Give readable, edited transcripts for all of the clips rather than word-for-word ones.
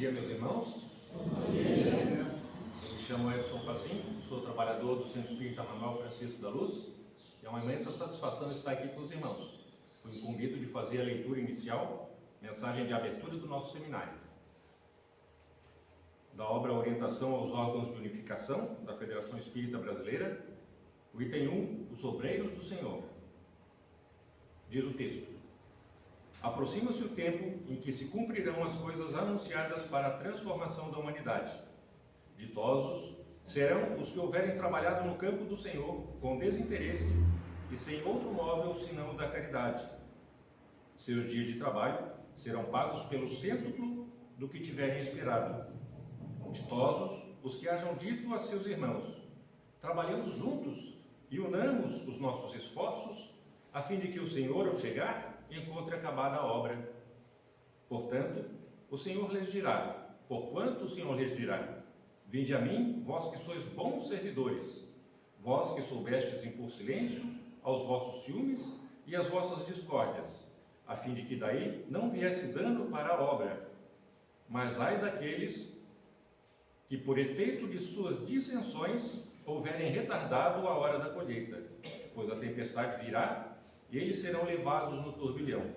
dia, meus irmãos. Bom dia. Eu me chamo Edson Facim, sou trabalhador do Centro Espírita Manuel Francisco da Luz. É uma imensa satisfação estar aqui com os irmãos. Fui incumbido de fazer a leitura inicial, mensagem de abertura do nosso seminário. Da obra Orientação aos órgãos de unificação da Federação Espírita Brasileira, o item 1, os obreiros do Senhor. Diz o texto: aproxima-se o tempo em que se cumprirão as coisas anunciadas para a transformação da humanidade. Ditosos serão os que houverem trabalhado no campo do Senhor com desinteresse e sem outro móvel senão o da caridade. Seus dias de trabalho serão pagos pelo cêntuplo do que tiverem esperado. Ditosos os que hajam dito a seus irmãos: trabalhemos juntos e unamos os nossos esforços, a fim de que o Senhor, ao chegar, encontre acabada a obra. Portanto, o Senhor lhes dirá, porquanto o Senhor lhes dirá: vinde a mim, vós que sois bons servidores, vós que soubestes impor silêncio aos vossos ciúmes e às vossas discórdias, a fim de que daí não viesse dano para a obra. Mas ai daqueles que, por efeito de suas dissensões, houverem retardado a hora da colheita, pois a tempestade virá e eles serão levados no turbilhão.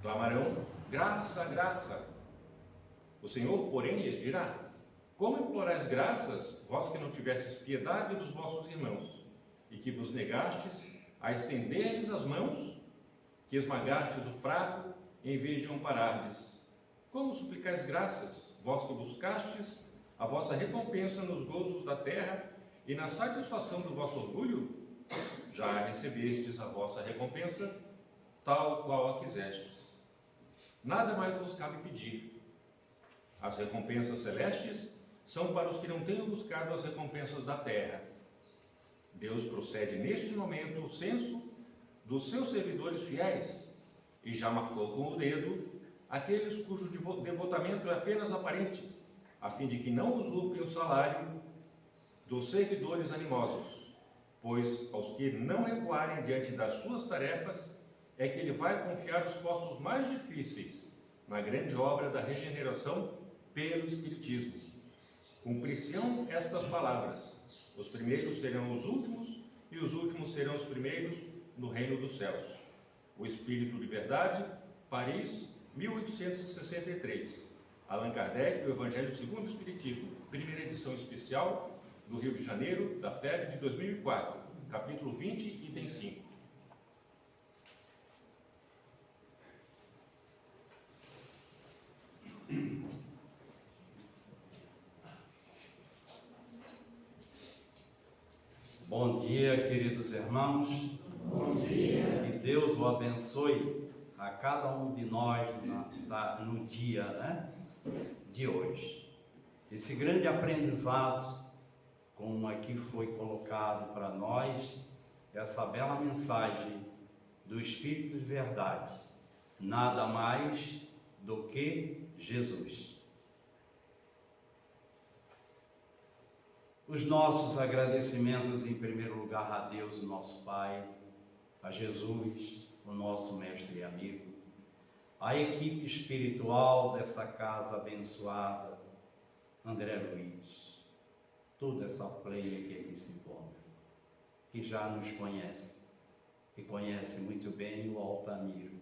Clamarão: graça, graça. O Senhor, porém, lhes dirá: como implorais graças, vós que não tivestes piedade dos vossos irmãos, e que vos negastes a estender-lhes as mãos, que esmagastes o fraco, em vez de amparardes? Como suplicais graças, vós que buscastes a vossa recompensa nos gozos da terra e na satisfação do vosso orgulho? Já recebestes a vossa recompensa, tal qual a quisestes. Nada mais vos cabe pedir. As recompensas celestes são para os que não tenham buscado as recompensas da terra. Deus procede neste momento o censo dos seus servidores fiéis e já marcou com o dedo aqueles cujo devotamento é apenas aparente, a fim de que não usurpem o salário dos servidores animosos, pois aos que não recuarem diante das suas tarefas é que ele vai confiar os postos mais difíceis na grande obra da regeneração pelo Espiritismo. Cumprir-se-ão estas palavras: os primeiros serão os últimos e os últimos serão os primeiros no reino dos céus. O Espírito de Verdade, Paris, 1863. Allan Kardec, o Evangelho segundo o Espiritismo, primeira edição especial, do Rio de Janeiro, da FEB de 2004, capítulo 20, item 5. Bom dia, queridos irmãos. Bom dia. Que Deus o abençoe a cada um de nós no dia, de hoje. Esse grande aprendizado, como aqui foi colocado para nós, essa bela mensagem do Espírito de Verdade, nada mais do que Jesus. Os nossos agradecimentos, em primeiro lugar, a Deus, o nosso Pai, a Jesus, o nosso mestre e amigo, a equipe espiritual dessa casa abençoada, André Luiz, toda essa pleia que aqui se encontra, que já nos conhece, que conhece muito bem o Altamiro.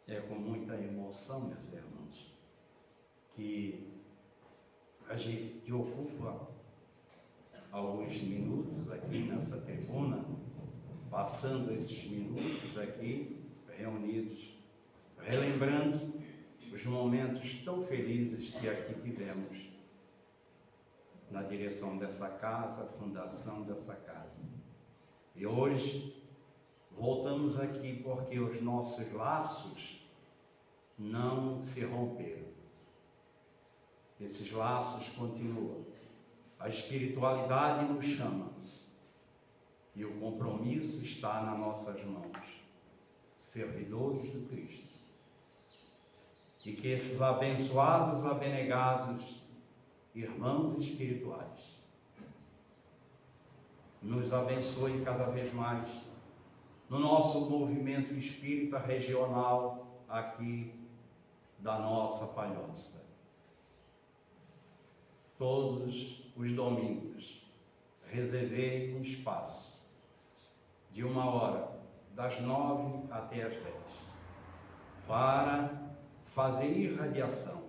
É com muita emoção, meus irmãos, que a gente ocupa alguns minutos aqui nessa tribuna, passando esses minutos aqui reunidos, relembrando os momentos tão felizes que aqui tivemos na direção dessa casa, a fundação dessa casa. E hoje voltamos aqui porque os nossos laços não se romperam. Esses laços continuam. A espiritualidade nos chama e o compromisso está nas nossas mãos, servidores do Cristo. E que esses abençoados, abnegados irmãos espirituais nos abençoe cada vez mais no nosso movimento espírita regional aqui da nossa Palhoça. Todos os domingos reservei um espaço de 1h, das 9 até as 10, para fazer irradiação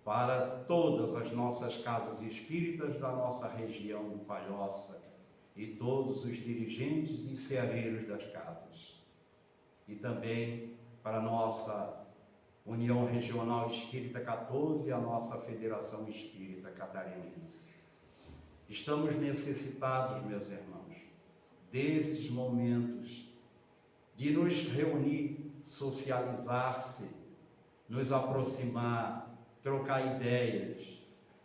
para todas as nossas casas espíritas da nossa região de Palhoça e todos os dirigentes e ceareiros das casas. E também para a nossa União Regional Espírita 14 e a nossa Federação Espírita Catarinense. Estamos necessitados, meus irmãos, desses momentos de nos reunir, socializar-se, nos aproximar, trocar ideias,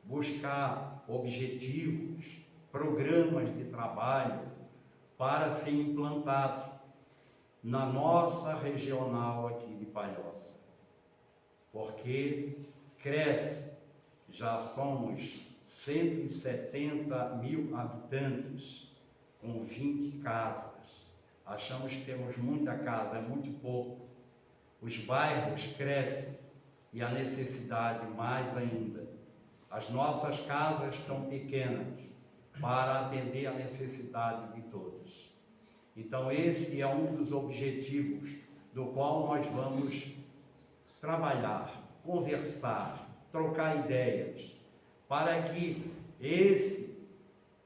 buscar objetivos, programas de trabalho para ser implantado na nossa regional aqui de Palhoça. Porque cresce, já somos 170 mil habitantes, com 20 casas. Achamos que temos muita casa, é muito pouco. Os bairros crescem e a necessidade mais ainda. As nossas casas estão pequenas para atender a necessidade de todos. Então esse é um dos objetivos do qual nós vamos trabalhar, conversar, trocar ideias, para que esse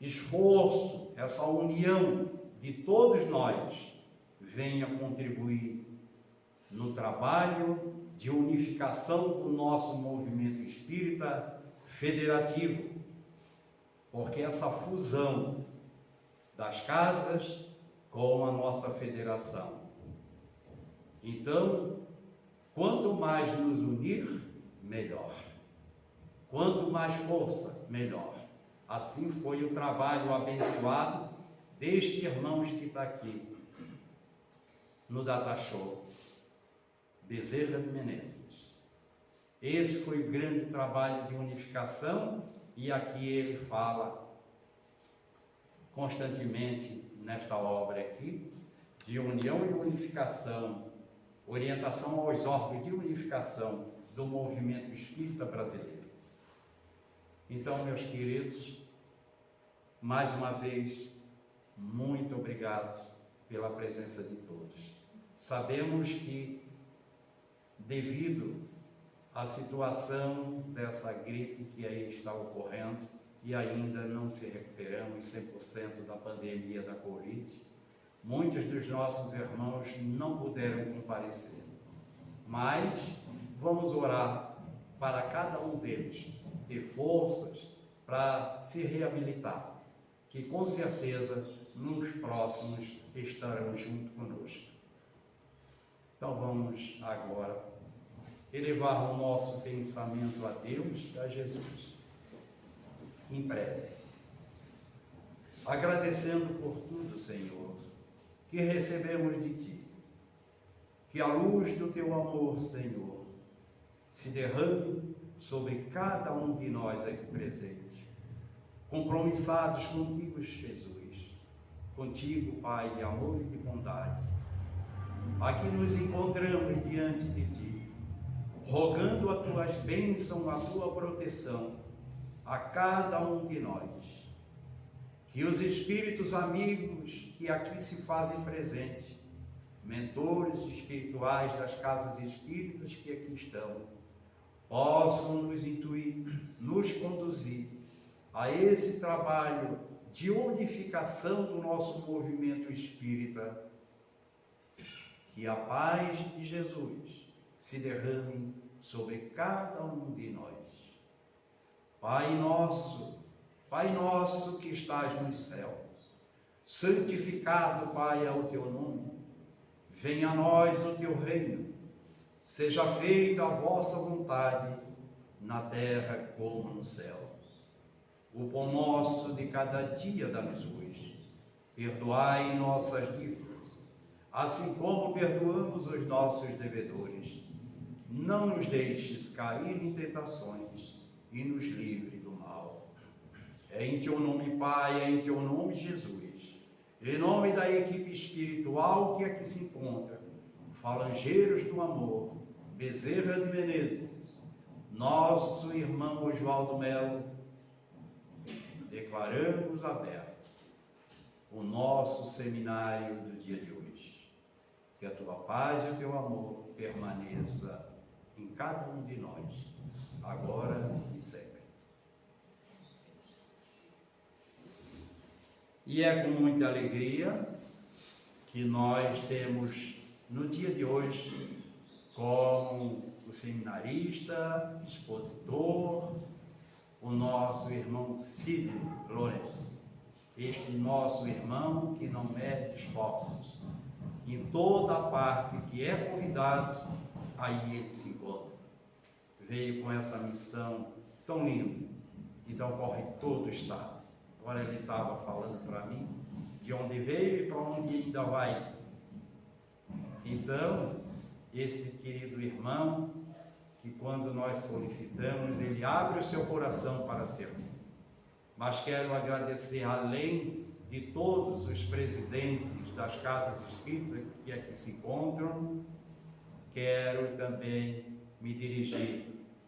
esforço, essa união de todos nós venha contribuir no trabalho de unificação do nosso movimento espírita federativo, porque essa fusão das casas com a nossa federação. Então, quanto mais nos unir, melhor. Quanto mais força, melhor. Assim foi o trabalho abençoado deste irmão que está aqui no Data Show, Bezerra de Menezes. Esse foi o grande trabalho de unificação e aqui ele fala constantemente nesta obra aqui de união e unificação, orientação aos órgãos de unificação do movimento espírita brasileiro. Então, meus queridos, mais uma vez, muito obrigado pela presença de todos. Sabemos que, devido à situação dessa gripe que aí está ocorrendo, e ainda não se recuperamos 100% da pandemia da Covid, muitos dos nossos irmãos não puderam comparecer. Mas vamos orar para cada um deles ter forças para se reabilitar, que com certeza nos próximos estarão junto conosco. Então vamos agora elevar o nosso pensamento a Deus e a Jesus em prece, agradecendo por tudo, Senhor, que recebemos de Ti, que a luz do Teu amor, Senhor, se derrame sobre cada um de nós aqui presentes, compromissados contigo, Jesus, contigo, Pai de amor e de bondade. Aqui nos encontramos diante de Ti, rogando as Tuas bênçãos, a Tua proteção a cada um de nós. Que os espíritos amigos que aqui se fazem presentes, mentores espirituais das casas espíritas que aqui estão, possam nos intuir, nos conduzir a esse trabalho de unificação do nosso movimento espírita. Que a paz de Jesus se derrame sobre cada um de nós. Pai nosso que estás nos céus, santificado, Pai, é o teu nome. Venha a nós o teu reino. Seja feita a vossa vontade, na terra como no céu. O pão nosso de cada dia dá-nos hoje. Perdoai nossas dívidas, assim como perdoamos os nossos devedores. Não nos deixes cair em tentações e nos livre do mal. Em teu nome, Pai, em teu nome, Jesus. Em nome da equipe espiritual que aqui se encontra, Falangeiros do Amor, Bezerra de Menezes, nosso irmão Oswaldo Melo, declaramos aberto o nosso seminário do dia de hoje. Que a tua paz e o teu amor permaneça em cada um de nós, agora e sempre. E é com muita alegria que nós temos no dia de hoje como o seminarista, expositor, o nosso irmão Sidney Lourenço. Este nosso irmão que não mede esforços. Em toda a parte que é convidado, aí ele se encontra. Veio com essa missão tão linda, então corre todo o estado. Agora ele estava falando para mim de onde veio e para onde ainda vai. Então, esse querido irmão, que quando nós solicitamos, ele abre o seu coração para servir. Mas quero agradecer, além de todos os presidentes das casas espíritas que aqui se encontram, quero também me dirigir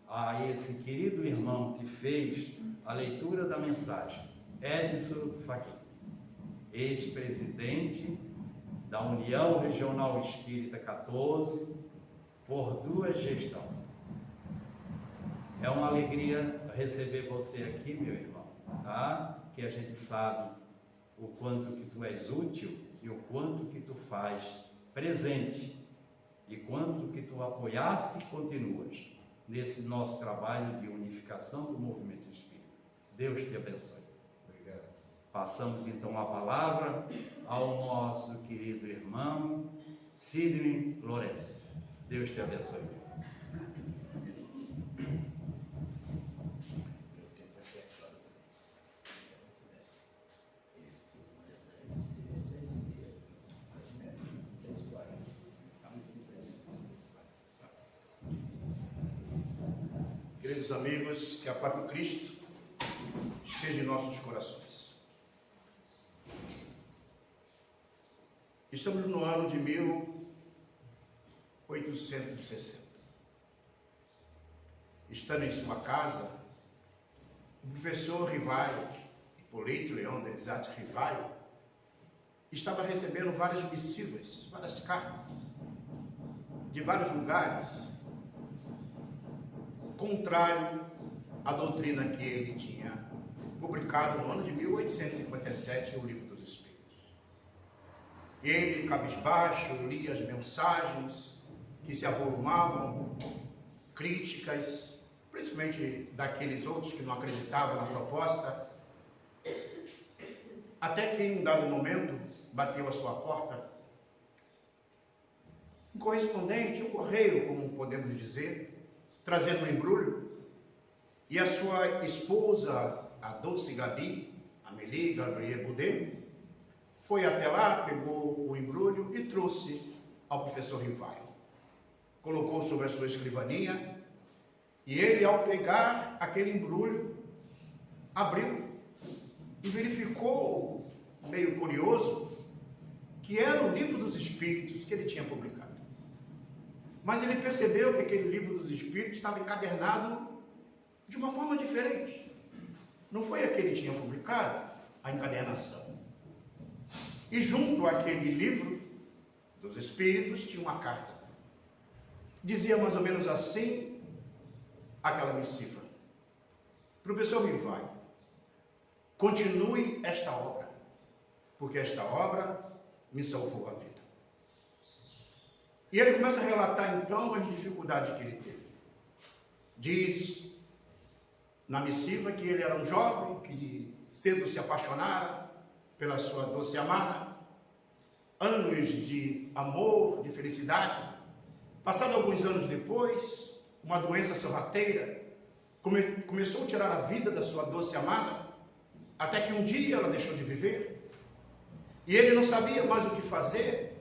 a esse querido irmão que fez a leitura da mensagem, Edson Fachin, ex-presidente da União Regional Espírita 14, por 2 gestões. É uma alegria receber você aqui, meu irmão, tá? Que a gente sabe o quanto que tu és útil e o quanto que tu faz presente e quanto que tu apoiasse e continuas nesse nosso trabalho de unificação do movimento espírita. Deus te abençoe. Obrigado. Passamos então a palavra ao nosso querido irmão Sidney Lourenço. Deus te abençoe. Queridos amigos, que a paz do Cristo esteja em nossos corações. Estamos no ano de 1860. Estando em sua casa, o professor Rivaio, Hipólito Leão Delisate Rivaio, estava recebendo várias missivas, várias cartas, de vários lugares, contrário à doutrina que ele tinha publicado no ano de 1857, o Livro dos Espíritos. Ele, cabisbaixo, lia as mensagens que se avolumavam, críticas, principalmente daqueles outros que não acreditavam na proposta, até que em um dado momento bateu à sua porta um correspondente, um correio, como podemos dizer, trazendo um embrulho, e a sua esposa, a Dulce Gabi, Amélie Gabriel Boudet, foi até lá, pegou o embrulho e trouxe ao professor Rivaio. Colocou sobre a sua escrivaninha, e ele, ao pegar aquele embrulho, abriu e verificou, meio curioso, que era o Livro dos Espíritos que ele tinha publicado. Mas ele percebeu que aquele Livro dos Espíritos estava encadernado de uma forma diferente. Não foi a que ele tinha publicado, a encadernação. E junto àquele Livro dos Espíritos tinha uma carta. Dizia mais ou menos assim, aquela missiva: Professor Rivaio, continue esta obra, porque esta obra me salvou a vida. E ele começa a relatar então as dificuldades que ele teve. Diz na missiva que ele era um jovem que cedo se apaixonara pela sua doce amada, anos de amor, de felicidade. Passado alguns anos depois, uma doença sorrateira começou a tirar a vida da sua doce amada, até que um dia ela deixou de viver, e ele não sabia mais o que fazer,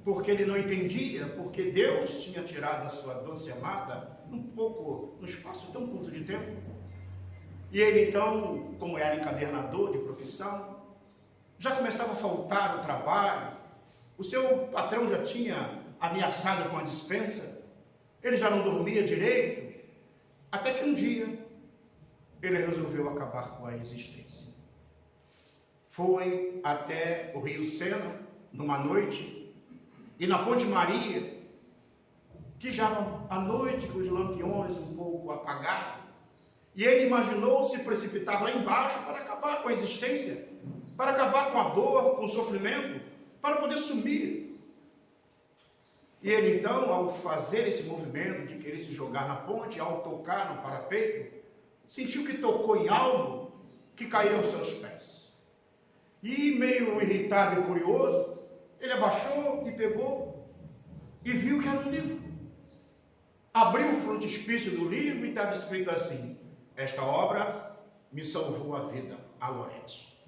porque ele não entendia, porque Deus tinha tirado a sua doce amada num espaço tão curto de tempo. E ele então, como era encadernador de profissão, já começava a faltar o trabalho, o seu patrão já tinha ameaçado com a dispensa, ele já não dormia direito, até que um dia ele resolveu acabar com a existência. Foi até o Rio Sena, numa noite, e na Ponte Maria, que já à noite, com os lampiões um pouco apagados, e ele imaginou se precipitar lá embaixo para acabar com a existência, para acabar com a dor, com o sofrimento, para poder sumir. E ele então, ao fazer esse movimento de querer se jogar na ponte, ao tocar no parapeito, sentiu que tocou em algo que caiu aos seus pés. E meio irritado e curioso, ele abaixou e pegou e viu que era um livro. Abriu o frontispício do livro e estava escrito assim: esta obra me salvou a vida, a Lorete.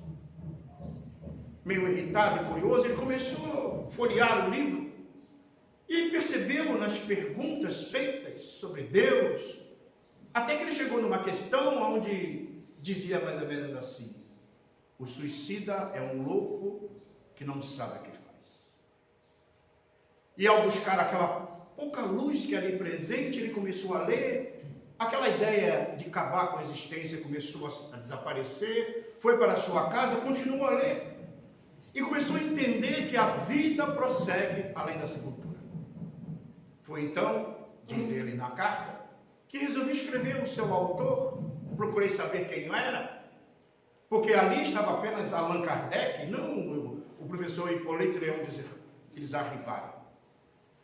Meio irritado e curioso, ele começou a folhear o livro e percebeu nas perguntas feitas sobre Deus, até que ele chegou numa questão onde dizia mais ou menos assim: o suicida é um louco que não sabe o que faz. E ao buscar aquela pouca luz que ali presente, ele começou a ler, aquela ideia de acabar com a existência começou a desaparecer, foi para a sua casa, continuou a ler, e começou a entender que a vida prossegue além da sepultura. Foi então, diz ele na carta, que resolvi escrever o seu autor, procurei saber quem era, porque ali estava apenas Allan Kardec, não o professor Hipólito Leão de Zarrivaio.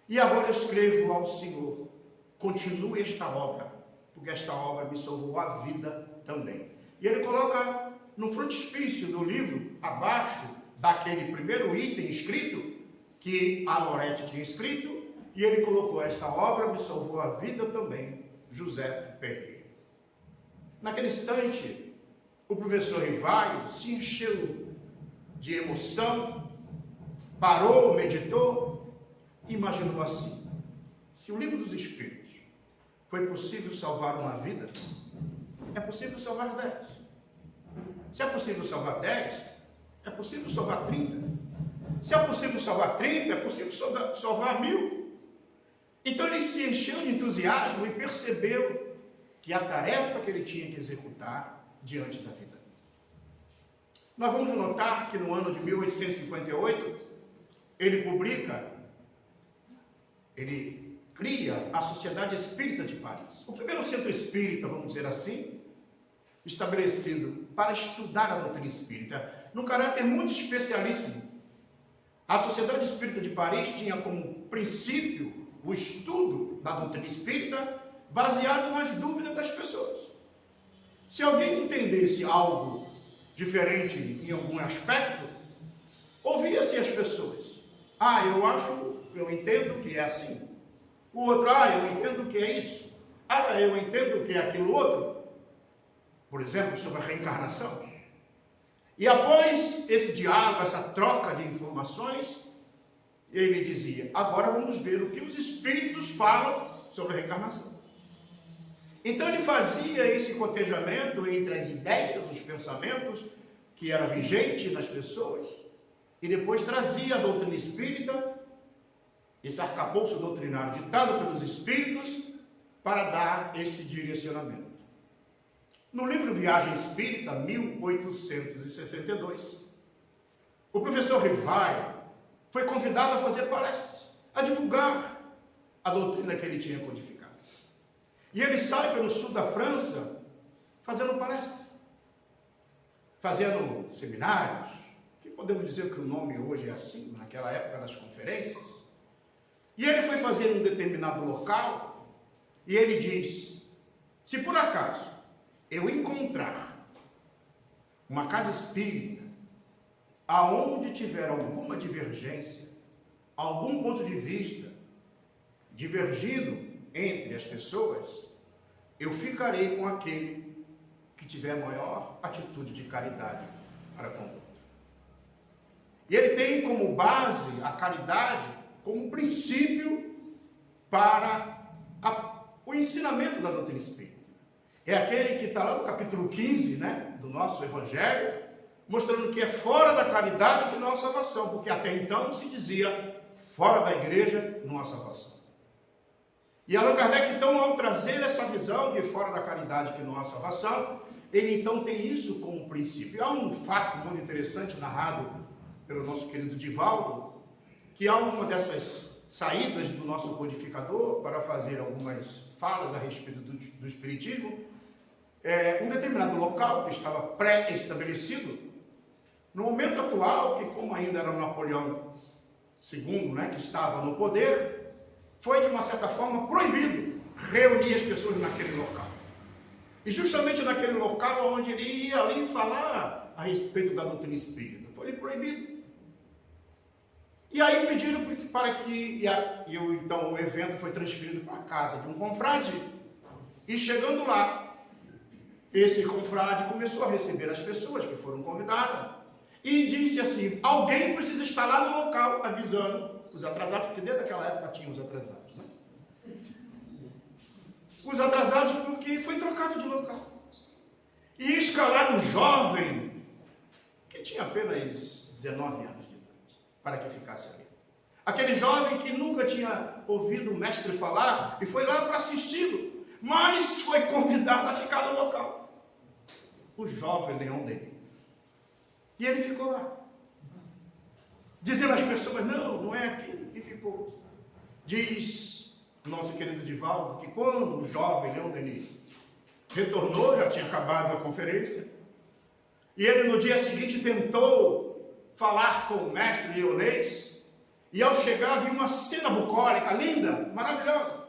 E agora eu escrevo ao Senhor, continue esta obra, porque esta obra me salvou a vida também. E ele coloca no frontispício do livro, abaixo daquele primeiro item escrito, que a Lorete tinha escrito, e ele colocou: esta obra me salvou a vida também, José Ferreira. Naquele instante, o professor Rivaio se encheu de emoção, parou, meditou, e imaginou assim: se o livro dos Espíritos foi possível salvar uma vida, é possível salvar 10. Se é possível salvar 10, é possível salvar 30. Se é possível salvar 30, é possível salvar 1000. Então ele se encheu de entusiasmo e percebeu que a tarefa que ele tinha que executar diante da vida. Nós vamos notar que no ano de 1858, ele cria a Sociedade Espírita de Paris. O primeiro centro espírita, vamos dizer assim, estabelecido para estudar a doutrina espírita, num caráter muito especialíssimo. A Sociedade Espírita de Paris tinha como princípio o estudo da doutrina espírita baseado nas dúvidas das pessoas. Se alguém entendesse algo diferente em algum aspecto, ouvia-se as pessoas: eu entendo que é assim. O outro: eu entendo que é isso. Eu entendo que é aquilo outro. Por exemplo, sobre a reencarnação. E após esse diálogo, essa troca de informações, ele dizia: agora vamos ver o que os espíritos falam sobre a reencarnação. Então ele fazia esse cotejamento entre as ideias, os pensamentos que era vigente nas pessoas, e depois trazia a doutrina espírita, esse arcabouço doutrinário ditado pelos espíritos, para dar esse direcionamento. No livro Viagem Espírita, 1862, o professor Rivaio foi convidado a fazer palestras, a divulgar a doutrina que ele tinha codificado. E ele sai pelo sul da França fazendo palestras, fazendo seminários, que podemos dizer que o nome hoje é assim, naquela época das conferências. E ele foi fazer em um determinado local, e ele diz: se por acaso eu encontrar uma casa espírita aonde tiver alguma divergência, algum ponto de vista divergindo entre as pessoas, eu ficarei com aquele que tiver maior atitude de caridade para com o outro. E ele tem como base a caridade como princípio para o ensinamento da doutrina espírita. é aquele que está lá no capítulo 15, né, do nosso Evangelho, mostrando que é fora da caridade que não há salvação, porque até então se dizia fora da igreja não há salvação. E Allan Kardec, então, ao trazer essa visão de fora da caridade que não há salvação, ele então tem isso como princípio. Há um fato muito interessante narrado pelo nosso querido Divaldo, que há uma dessas saídas do nosso codificador para fazer algumas falas a respeito do Espiritismo, um determinado local que estava pré-estabelecido, no momento atual, que como ainda era Napoleão II, né, que estava no poder, foi de uma certa forma proibido reunir as pessoas naquele local. E justamente naquele local onde ele ia ali falar a respeito da doutrina espírita, foi proibido. E aí pediram para que, então o evento foi transferido para a casa de um confrade, e chegando lá, esse confrade começou a receber as pessoas que foram convidadas, e disse assim: alguém precisa estar lá no local avisando os atrasados, porque desde aquela época tinha os atrasados, né? Os atrasados porque foi trocado de local. E escalaram um jovem que tinha apenas 19 anos de idade, para que ficasse ali. Aquele jovem que nunca tinha ouvido o mestre falar e foi lá para assisti-lo, mas foi convidado a ficar no local. O jovem Leon Denis. E ele ficou lá, dizendo às pessoas: não é aqui. E ficou. Diz nosso querido Divaldo que quando o jovem Leon Denis retornou, já tinha acabado a conferência, e ele no dia seguinte tentou falar com o mestre leonês, e ao chegar viu uma cena bucólica, linda, maravilhosa.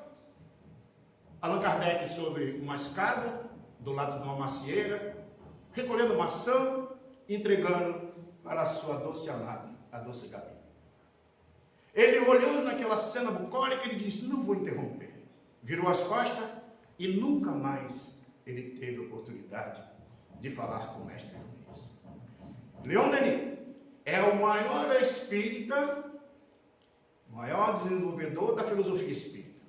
Allan Kardec sobre uma escada, do lado de uma macieira, recolhendo maçã, entregando para a sua doce amada, a doce Gabi. Ele olhou naquela cena bucólica e ele disse: não vou interromper. Virou as costas e nunca mais ele teve oportunidade de falar com o mestre Leonês. Leon Denis é o maior espírita, o maior desenvolvedor da filosofia espírita.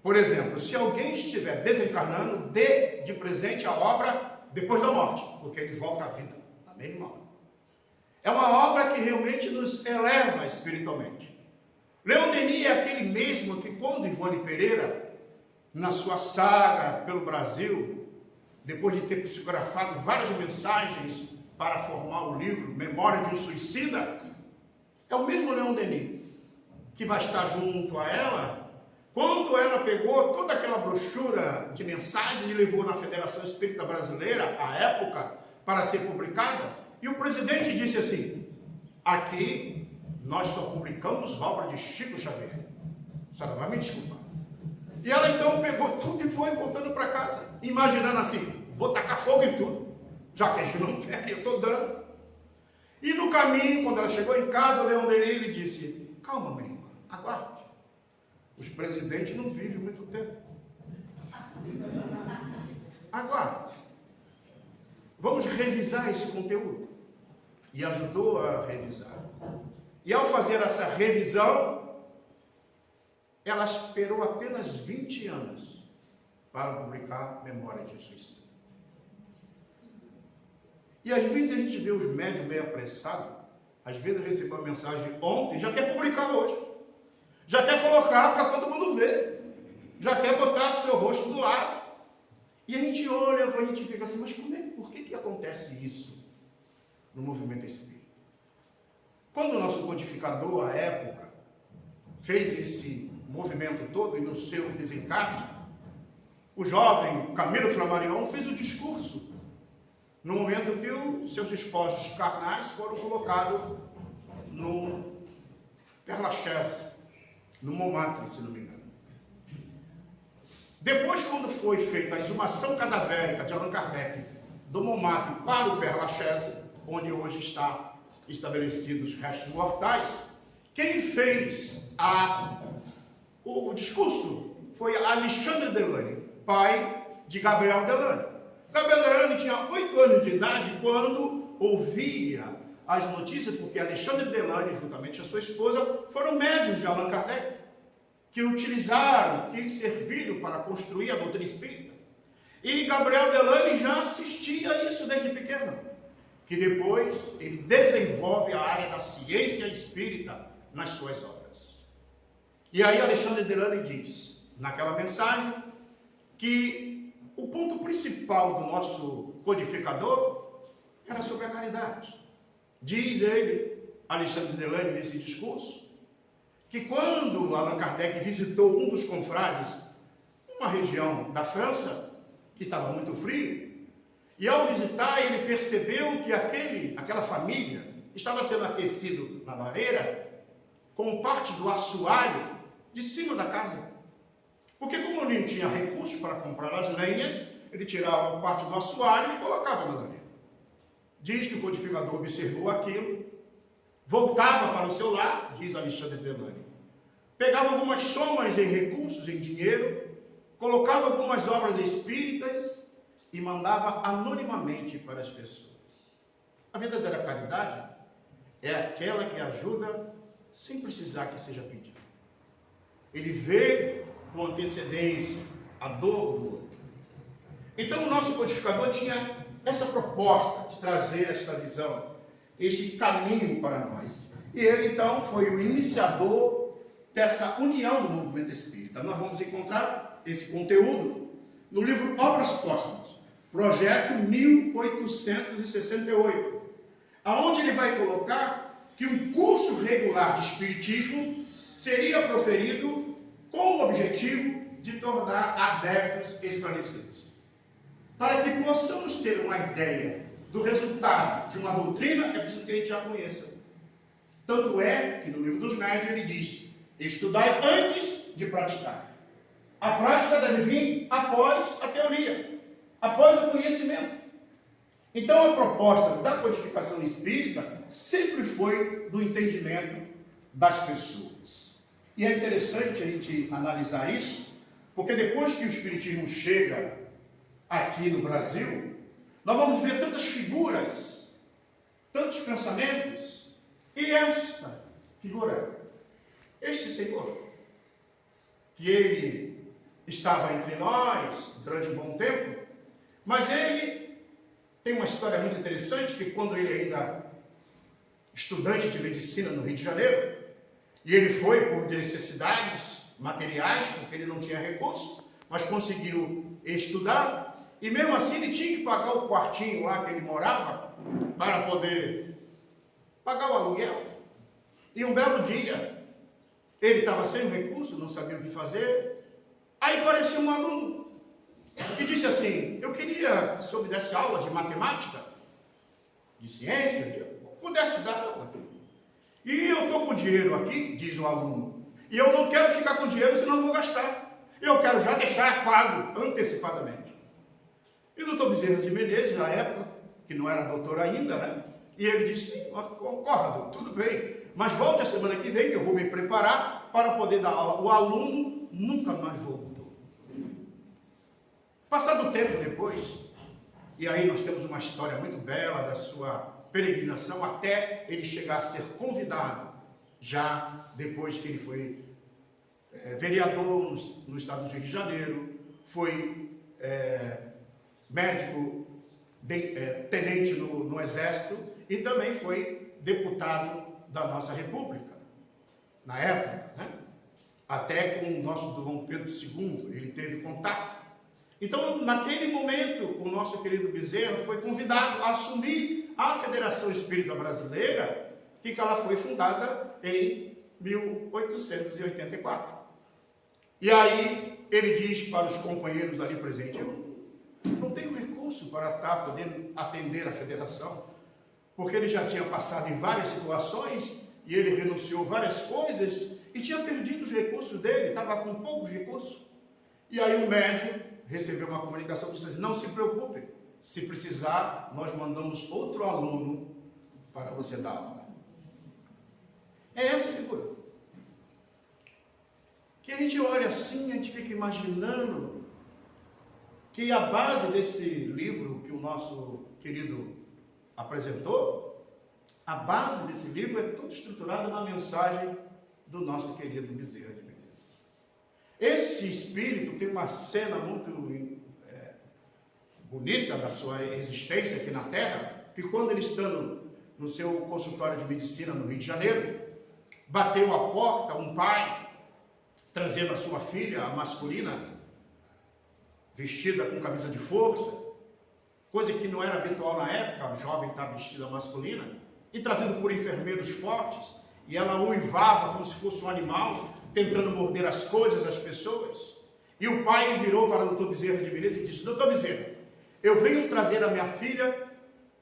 Por exemplo, se alguém estiver desencarnando, dê de presente a obra Depois da Morte, porque ele volta à vida na mesma hora. É uma obra que realmente nos eleva espiritualmente. Leon Denis é aquele mesmo que, quando Ivone Pereira, na sua saga pelo Brasil, depois de ter psicografado várias mensagens para formar o livro Memória de um Suicida, é o mesmo Leon Denis que vai estar junto a ela quando ela pegou toda aquela brochura de mensagens e levou na Federação Espírita Brasileira, à época, para ser publicada, e o presidente disse assim: aqui nós só publicamos obra de Chico Xavier. A senhora vai me desculpar. E ela então pegou tudo e foi voltando para casa, imaginando assim: vou tacar fogo em tudo, já que a gente não quer, eu estou dando. E no caminho, quando ela chegou em casa, o Leon Denis lhe disse: calma, minha irmã, aguarde. Os presidentes não vivem muito tempo. Aguarde. Vamos revisar esse conteúdo. E ajudou a revisar. E ao fazer essa revisão, ela esperou apenas 20 anos para publicar Memória de um Suicida. E às vezes a gente vê os médios meio apressados, às vezes recebeu uma mensagem ontem, já quer publicar hoje. Já quer colocar para todo mundo ver. Já quer botar seu rosto do lado. E a gente olha, a gente fica assim: mas por que acontece isso no movimento espírita? Quando o nosso codificador, à época, fez esse movimento todo e no seu desencarne, o jovem Camilo Flammarion fez o discurso no momento que os seus esposos carnais foram colocados no Père Lachaise, no Montmartre, se não me engano. Depois, quando foi feita a exumação cadavérica de Allan Kardec do Montmartre para o Père Lachaise, onde hoje está estabelecidos os restos mortais, quem fez o discurso foi Alexandre Delane, pai de Gabriel Delane. Gabriel Delane tinha 8 anos de idade quando ouvia as notícias, porque Alexandre Delane, juntamente com a sua esposa, foram médiuns de Allan Kardec, que utilizaram, que serviram para construir a doutrina espírita. E Gabriel Delane já assistia a isso desde pequeno, que depois ele desenvolve a área da ciência espírita nas suas obras. E aí Alexandre Delane diz, naquela mensagem, que o ponto principal do nosso codificador era sobre a caridade. Diz ele, Alexandre Delane, nesse discurso, que quando Allan Kardec visitou um dos confrades, uma região da França, que estava muito frio, e ao visitar ele percebeu que aquela família estava sendo aquecido na lareira com parte do assoalho de cima da casa. Porque como ele não tinha recursos para comprar as lenhas, ele tirava parte do assoalho e colocava na lareira. Diz que o codificador observou aquilo, voltava para o seu lar, diz Alexandre Delane, pegava algumas somas em recursos, em dinheiro, colocava algumas obras espíritas e mandava anonimamente para as pessoas. A verdadeira caridade é aquela que ajuda sem precisar que seja pedido. Ele vê com antecedência a dor do outro. Então o nosso codificador tinha essa proposta de trazer esta visão, este caminho para nós. E ele então foi o iniciador dessa união do movimento espírita. Nós vamos encontrar esse conteúdo no livro Obras Póstumas, projeto 1868, aonde ele vai colocar que um curso regular de espiritismo seria proferido com o objetivo de tornar adeptos esclarecidos. Para que possamos ter uma ideia do resultado de uma doutrina, é preciso que a gente já conheça. Tanto é que no livro dos Médiuns ele diz: estudai antes de praticar. A prática deve vir após a teoria, após o conhecimento. Então a proposta da codificação espírita sempre foi do entendimento das pessoas. E é interessante a gente analisar isso, porque depois que o espiritismo chega aqui no Brasil, nós vamos ver tantas figuras, tantos pensamentos, e esta figura, este Senhor, que ele estava entre nós durante um bom tempo, mas ele tem uma história muito interessante, que quando ele ainda estudante de medicina no Rio de Janeiro, e ele foi por necessidades materiais, porque ele não tinha recurso, mas conseguiu estudar, e mesmo assim ele tinha que pagar o quartinho lá que ele morava, para poder pagar o aluguel. E um belo dia, ele estava sem recurso, não sabia o que fazer. Aí apareceu um aluno que disse assim: eu queria, se eu me desse aula de matemática, de ciência, eu pudesse dar aula. E eu estou com dinheiro aqui, diz o aluno, e eu não quero ficar com dinheiro, senão eu vou gastar. Eu quero já deixar pago antecipadamente. E o doutor Bezerra de Menezes, na época, que não era doutor ainda, né? E ele disse: sim, concordo, tudo bem, mas volte a semana que vem que eu vou me preparar para poder dar aula. O aluno nunca mais voltou. Passado tempo depois, e aí nós temos uma história muito bela da sua peregrinação até ele chegar a ser convidado, já depois que ele foi vereador no estado do Rio de Janeiro, foi médico, tenente no Exército, e também foi deputado da nossa República, na época, né? Até com o nosso Dom Pedro II, ele teve contato. Então, naquele momento, o nosso querido Bezerra foi convidado a assumir a Federação Espírita Brasileira, que ela foi fundada em 1884. E aí, ele diz para os companheiros ali presentes: eu não tenho recurso para estar podendo atender a federação, porque ele já tinha passado em várias situações, e ele renunciou várias coisas, e tinha perdido os recursos dele, estava com poucos recursos. E aí o médium recebeu uma comunicação que disse: não se preocupe, se precisar, nós mandamos outro aluno para você dar aula. É essa figura. Que a gente olha assim, a gente fica imaginando que a base desse livro que o nosso querido apresentou, a base desse livro é tudo estruturado na mensagem do nosso querido Bezerra de Menezes. Esse espírito tem uma cena muito bonita da sua existência aqui na Terra, que quando ele estando no seu consultório de medicina no Rio de Janeiro, bateu a porta um pai, trazendo a sua filha, a masculina, vestida com camisa de força, coisa que não era habitual na época, a jovem estar vestida masculina, e trazendo por enfermeiros fortes, e ela uivava como se fosse um animal, tentando morder as coisas, as pessoas. E o pai virou para o Dr. Bezerra de Menezes e disse: Dr. Bezerra, eu venho trazer a minha filha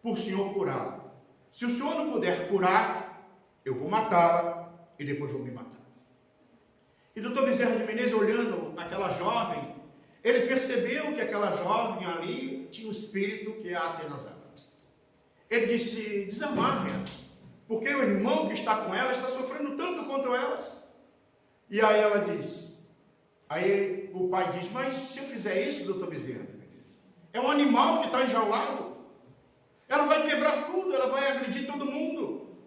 por senhor curá-la. Se o senhor não puder curar, eu vou matá-la e depois vou me matar. E o Dr. Bezerra de Menezes, olhando naquela jovem, ele percebeu que aquela jovem ali tinha um espírito que a atenazava. Ele disse: desamarre-a, porque o irmão que está com ela está sofrendo tanto quanto ela. E aí ela diz, aí o pai diz: mas se eu fizer isso, doutor Bezerra, é um animal que está enjaulado, ela vai quebrar tudo, ela vai agredir todo mundo,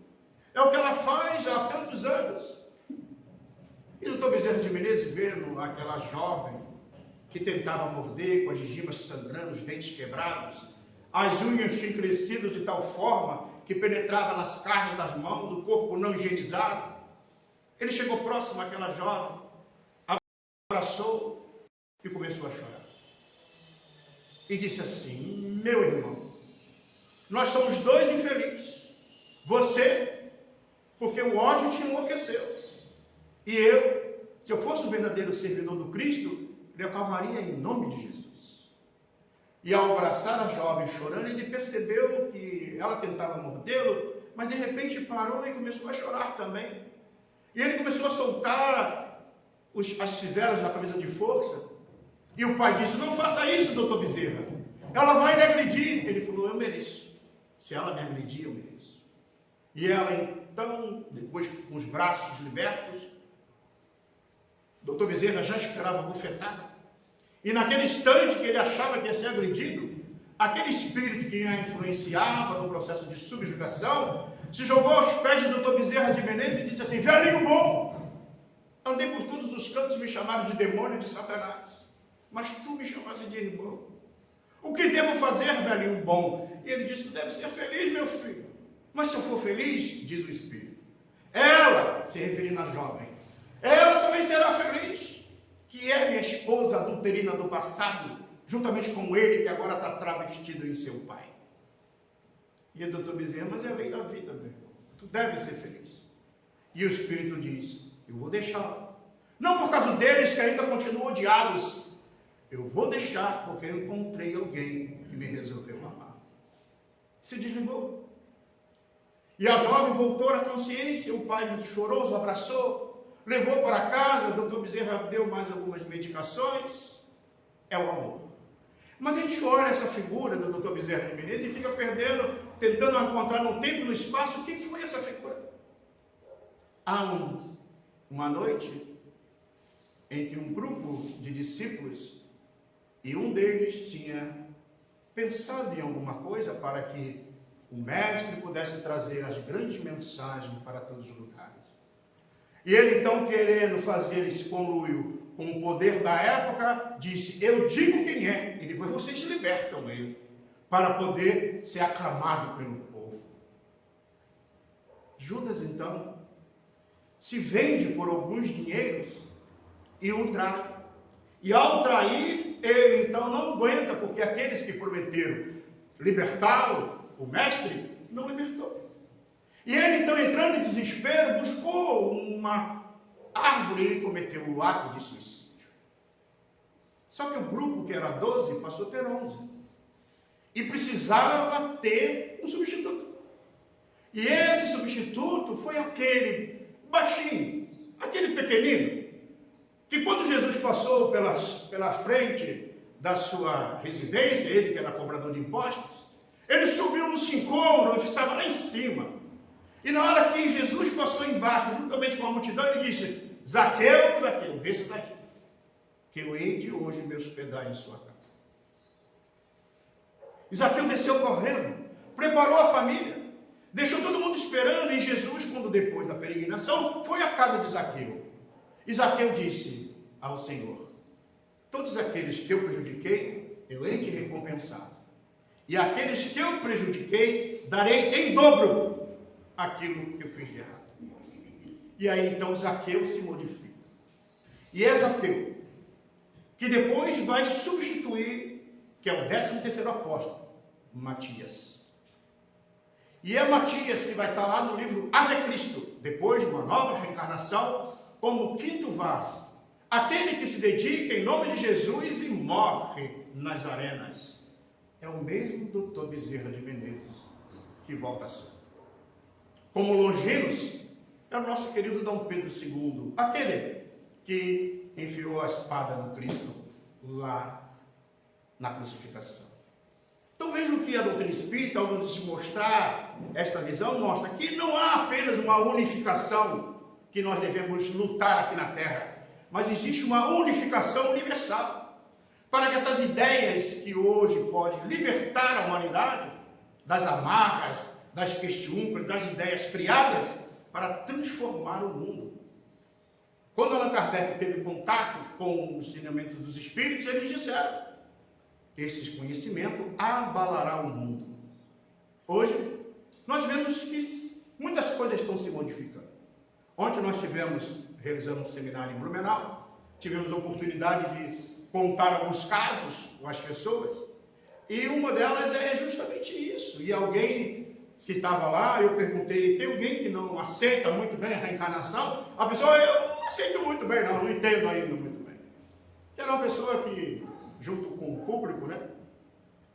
é o que ela faz há tantos anos. E o doutor Bezerra de Menezes, vendo aquela jovem que tentava morder, com as gengivas sangrando, os dentes quebrados, as unhas tinham crescido de tal forma que penetrava nas carnes das mãos, o corpo não higienizado. Ele chegou próximo àquela jovem, abraçou e começou a chorar. E disse assim: meu irmão, nós somos dois infelizes. Você, porque o ódio te enlouqueceu. E eu, se eu fosse o verdadeiro servidor do Cristo, ele acalmaria em nome de Jesus. E ao abraçar a jovem chorando, ele percebeu que ela tentava mordê-lo, mas de repente parou e começou a chorar também. E ele começou a soltar as fivelas da camisa de força. E o pai disse: não faça isso, doutor Bezerra, ela vai me agredir. Ele falou: eu mereço. Se ela me agredir, eu mereço. E ela então, depois com os braços libertos, doutor Bezerra já esperava a bufetada. E naquele instante que ele achava que ia ser agredido, aquele espírito que a influenciava no processo de subjugação se jogou aos pés do doutor Bezerra de Menezes e disse assim: velhinho bom, andei por todos os cantos, me chamaram de demônio, de Satanás, mas tu me chamaste de irmão. O que devo fazer, velhinho bom? E ele disse: deve ser feliz, meu filho. Mas se eu for feliz, diz o espírito, ela, se referindo à jovem, ela também será feliz, que é minha esposa adulterina do passado, juntamente com ele que agora está travestido em seu pai. E o doutor Bezerra: mas é a lei da vida, meu irmão, tu deve ser feliz. E o espírito diz: eu vou deixá-lo, não por causa deles que ainda continuam odiados, eu vou deixar porque eu encontrei alguém que me resolveu amar. Se desligou. E a jovem voltou à consciência, o pai muito choroso abraçou, levou para casa, o doutor Bezerra deu mais algumas medicações. É o amor. Mas a gente olha essa figura do doutor Bezerra de Menezes e fica tentando encontrar no tempo e no espaço quem foi essa figura. Há uma noite em que um grupo de discípulos, e um deles tinha pensado em alguma coisa para que o mestre pudesse trazer as grandes mensagens para todos os lugares. E ele então, querendo fazer esse conluio com o poder da época, disse: eu digo quem é, e depois vocês libertam ele, para poder ser aclamado pelo povo. Judas então se vende por alguns dinheiros e o trai. E ao trair, ele então não aguenta, porque aqueles que prometeram libertá-lo, o mestre, não libertou. E ele então, entrando em desespero, buscou uma árvore e cometeu o ato de suicídio. Só que o grupo, que era 12, passou a ter 11. E precisava ter um substituto. E esse substituto foi aquele baixinho, aquele pequenino, que quando Jesus passou pela frente da sua residência, ele que era cobrador de impostos, ele subiu no sincômoro, estava lá em cima. E na hora que Jesus passou embaixo, juntamente com a multidão, ele disse: Zaqueu, Zaqueu, desça daí, que eu hei de hoje me hospedar em sua casa. E Zaqueu desceu correndo, preparou a família, deixou todo mundo esperando, e Jesus, quando depois da peregrinação, foi à casa de Zaqueu. E Zaqueu disse ao Senhor: todos aqueles que eu prejudiquei, eu hei de recompensar. E àqueles que eu prejudiquei, darei em dobro aquilo que eu fiz de errado. E aí então Zaqueu se modifica. E é Zaqueu que depois vai substituir, que é o 13º apóstolo, Matias. E é Matias que vai estar lá no livro Ave Cristo, depois de uma nova reencarnação, como quinto vaso. Aquele que se dedica em nome de Jesus e morre nas arenas. É o mesmo doutor Bezerra de Menezes que volta a ser. Como Longinos, é o nosso querido Dom Pedro II, aquele que enfiou a espada no Cristo lá na crucificação. Então vejam que a doutrina espírita, ao nos mostrar esta visão, mostra que não há apenas uma unificação que nós devemos lutar aqui na Terra, mas existe uma unificação universal, para que essas ideias que hoje podem libertar a humanidade das amarras, das questiúnculas, das ideias criadas, para transformar o mundo. Quando Allan Kardec teve contato com os ensinamentos dos espíritos, eles disseram: esse conhecimento abalará o mundo. Hoje, nós vemos que muitas coisas estão se modificando. Ontem nós tivemos, realizando um seminário em Blumenau, tivemos a oportunidade de contar alguns casos com as pessoas, e uma delas é justamente isso. E alguém que estava lá, eu perguntei: tem alguém que não aceita muito bem a reencarnação? A pessoa: eu não aceito muito bem, não entendo ainda muito bem. Era uma pessoa que, junto com o público, né?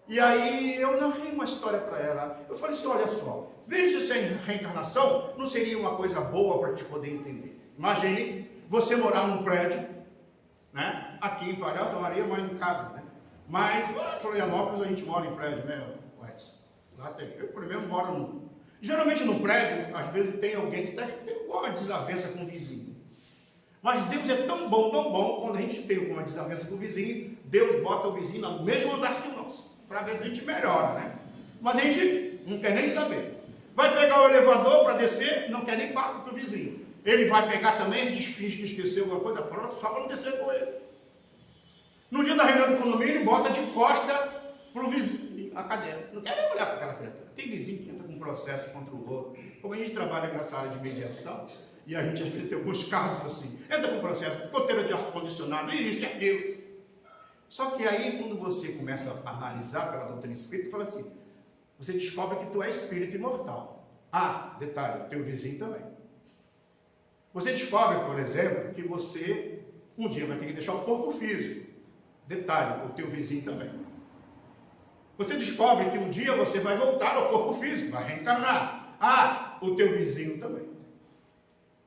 E aí eu narrei uma história para ela. Eu falei assim: olha só, veja se a reencarnação não seria uma coisa boa para te poder entender. Imagine você morar num prédio, né? Aqui em Palhaço Maria, mas em casa, né? Mas lá em Florianópolis a gente mora em prédio, né, Edson? Lá tem. Eu, por exemplo, moro num... Geralmente no prédio, às vezes tem alguém que tem alguma desavença com o vizinho. Mas Deus é tão bom, quando a gente tem alguma desavença com o vizinho, Deus bota o vizinho no mesmo andar que nós, para ver se a gente melhora, né? Mas a gente não quer nem saber. Vai pegar o elevador para descer, não quer nem papo com o vizinho. Ele vai pegar também, finge que esqueceu alguma coisa, pronto, só para não descer com ele. No dia da reunião do condomínio, bota de costa para o vizinho, a cadeira. Não quer nem olhar para aquela criatura. Tem vizinho que entra com processo contra o outro. Como a gente trabalha nessa área de mediação, e a gente às vezes tem alguns casos assim, entra com processo, goteira de ar-condicionado, isso e aquilo. Só que aí, quando você começa a analisar pela doutrina espírita, fala assim, você descobre que tu é espírito imortal. Ah, detalhe, teu vizinho também. Você descobre, por exemplo, que você um dia vai ter que deixar o corpo físico. Detalhe, o teu vizinho também. Você descobre que um dia você vai voltar ao corpo físico, vai reencarnar. Ah, o teu vizinho também.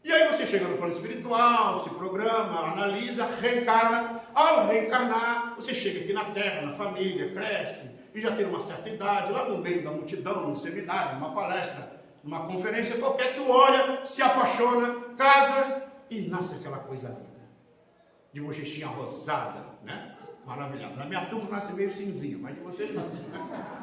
E aí você chega no plano espiritual, se programa, analisa, reencarna. Ao reencarnar, você chega aqui na Terra, na família, cresce, e já tem uma certa idade, lá no meio da multidão, num seminário, numa palestra, numa conferência qualquer, tu olha, se apaixona, casa, e nasce aquela coisa linda. De bochechinha rosada, né? Maravilhosa. Na minha turma nasce meio cinzinha, mas de vocês nasce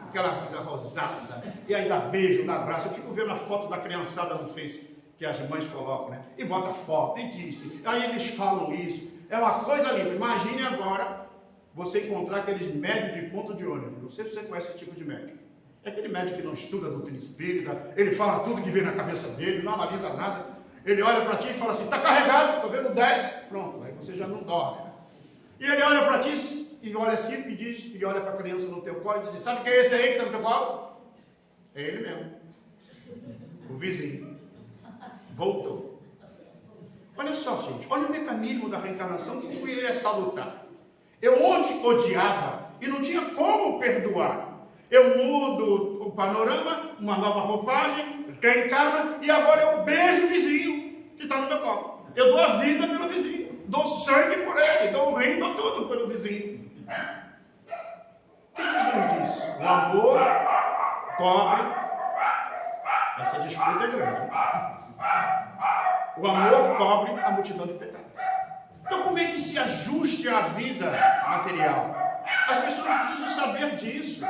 aquela filha rosada, e aí dá beijo, dá abraço. Eu fico vendo a foto da criançada no Face, que as mães colocam, né? E bota foto, e diz, aí eles falam isso. É uma coisa linda. Imagine agora você encontrar aqueles médicos de ponto de ônibus. Não sei se você conhece esse tipo de médico. É aquele médico que não estuda a doutrina espírita, ele fala tudo que vem na cabeça dele, não analisa nada. Ele olha para ti e fala assim, está carregado, estou vendo 10, pronto, aí você já não dorme. Né? E ele olha para ti e olha assim e diz, e olha para a criança no teu colo e diz assim, sabe quem é esse aí que está no teu colo? É ele mesmo. O vizinho. Voltou. Olha só, gente, olha o mecanismo da reencarnação que ele é salutar. Eu ontem odiava e não tinha como perdoar. Eu mudo o panorama, uma nova roupagem, reencarna e agora eu beijo o vizinho que está no meu colo. Eu dou a vida pelo vizinho, dou sangue por ele, dou o rim, dou tudo pelo vizinho. O que Jesus disse? O amor cobre. Essa disputa é grande. O amor cobre a multidão de pecados. Então como é que se ajuste a vida material? As pessoas precisam saber disso.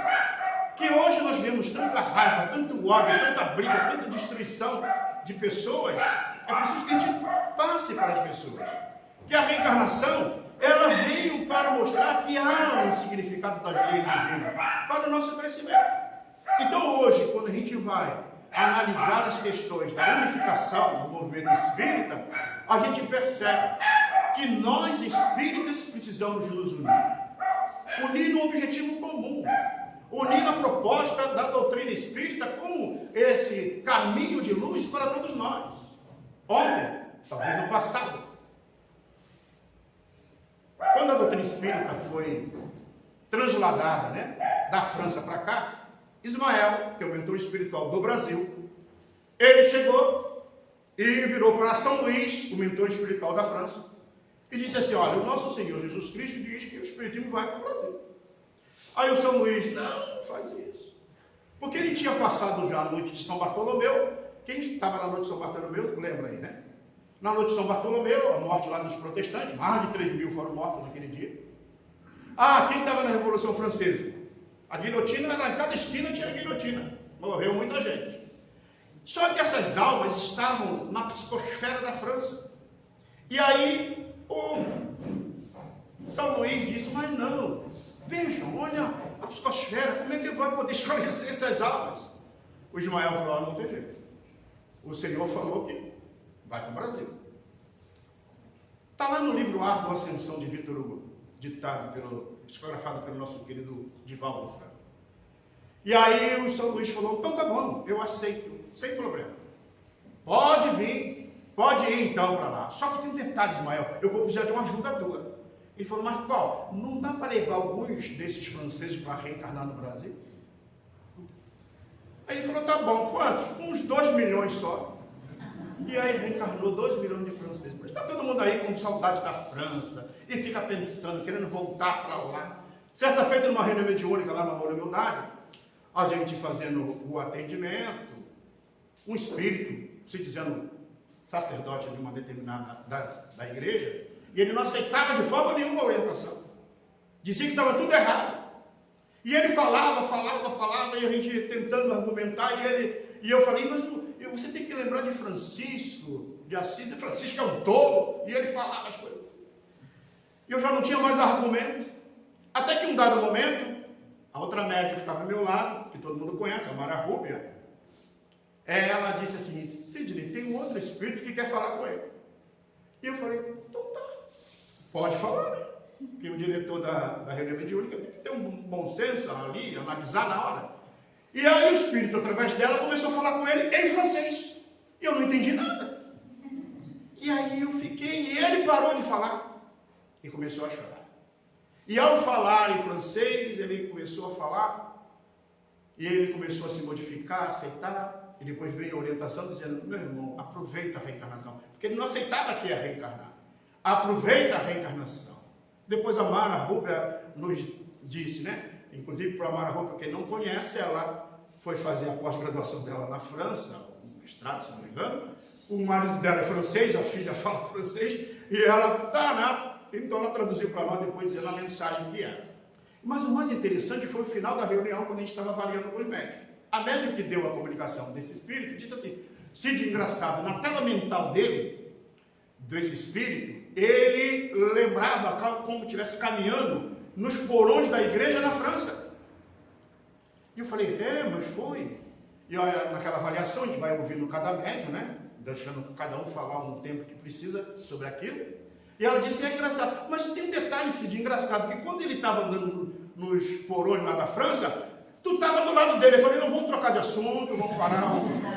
Que hoje nós vemos tanta raiva, tanto ódio, tanta briga, tanta destruição de pessoas. É preciso que a gente passe para as pessoas. Que a reencarnação ela veio para mostrar que há um significado das leis divinas para o nosso crescimento. Então hoje, quando a gente vai analisar as questões da unificação do movimento espírita, a gente percebe que nós espíritas precisamos nos unir num objetivo comum, unir a proposta da doutrina espírita como esse caminho de luz para todos nós. Ontem, talvez no passado, quando a doutrina espírita foi transladada, da França para cá, Ismael, que é o mentor espiritual do Brasil, ele chegou e virou para São Luís, o mentor espiritual da França, e disse assim: olha, o nosso Senhor Jesus Cristo diz que o Espiritismo vai para o Brasil. Aí o São Luís, não faz isso. Porque ele tinha passado já a noite de São Bartolomeu. Quem estava na noite de São Bartolomeu, lembra aí, né? Na noite de São Bartolomeu, a morte lá dos protestantes, mais de 3.000 foram mortos naquele dia. Quem estava na Revolução Francesa? A guilhotina, em cada esquina tinha guilhotina. Morreu muita gente. Só que essas almas estavam na psicosfera da França. E aí, o São Luís disse: mas não, vejam, olha a psicosfera, como é que vai poder esclarecer essas almas? O Ismael falou: não tem jeito. O Senhor falou que vai para o Brasil. Está lá no livro Árduo Ascensão de Vitor Hugo, psicografado pelo nosso querido Divaldo Franco. E aí o São Luís falou: então tá bom, eu aceito, sem problema. Pode vir, pode ir então para lá. Só que tem um detalhe, Ismael, eu vou precisar de uma ajuda tua. Ele falou: mas qual? Não dá para levar alguns desses franceses para reencarnar no Brasil? Aí ele falou: tá bom, quantos? Uns 2 milhões só. E aí reencarnou 2 milhões de franceses. Mas está todo mundo aí com saudade da França e fica pensando, querendo voltar para lá. Certa feita, numa reunião mediúnica lá na Amor e Humildade, a gente fazendo o atendimento, um espírito, se dizendo sacerdote de uma determinada da igreja, e ele não aceitava de forma nenhuma a orientação. Dizia que estava tudo errado. E ele falava, e a gente tentando argumentar, e eu falei: mas você tem que lembrar de Francisco de Assis. Francisco é um tolo. E ele falava as coisas assim. E eu já não tinha mais argumento. Até que um dado momento, a outra médica que estava ao meu lado, que todo mundo conhece, a Mara Rúbia, ela disse assim: Sidney, tem um outro espírito que quer falar com ele. E eu falei: então tá, pode falar, né? Porque o diretor da reunião mediúnica tem que ter um bom senso ali, analisar na hora. E aí o espírito, através dela, começou a falar com ele em francês. E eu não entendi nada. E aí eu fiquei, e ele parou de falar e começou a chorar. E ao falar em francês, ele começou a falar, e ele começou a se modificar, aceitar, e depois veio a orientação dizendo: meu irmão, aproveita a reencarnação. Porque ele não aceitava que ia reencarnar. Aproveita a reencarnação. Depois a Mara Rúbia nos disse, inclusive para a Mara Rúbia, quem não conhece, ela foi fazer a pós-graduação dela na França, o mestrado, se não me engano. O marido dela é francês, a filha fala francês, e ela então ela traduziu para nós depois dizendo a mensagem que era. Mas o mais interessante foi o final da reunião, quando a gente estava avaliando com os médicos. A médica que deu a comunicação desse espírito disse assim: Cid, engraçado, na tela mental dele, desse espírito, ele lembrava como estivesse caminhando nos porões da igreja na França. E eu falei: mas foi. E olha, naquela avaliação a gente vai ouvindo cada médium, deixando cada um falar um tempo que precisa sobre aquilo. E ela disse: é engraçado. Mas tem um detalhe, Cid, engraçado, que quando ele estava andando nos porões lá da França, tu estava do lado dele. Eu falei: não, vamos trocar de assunto, vamos parar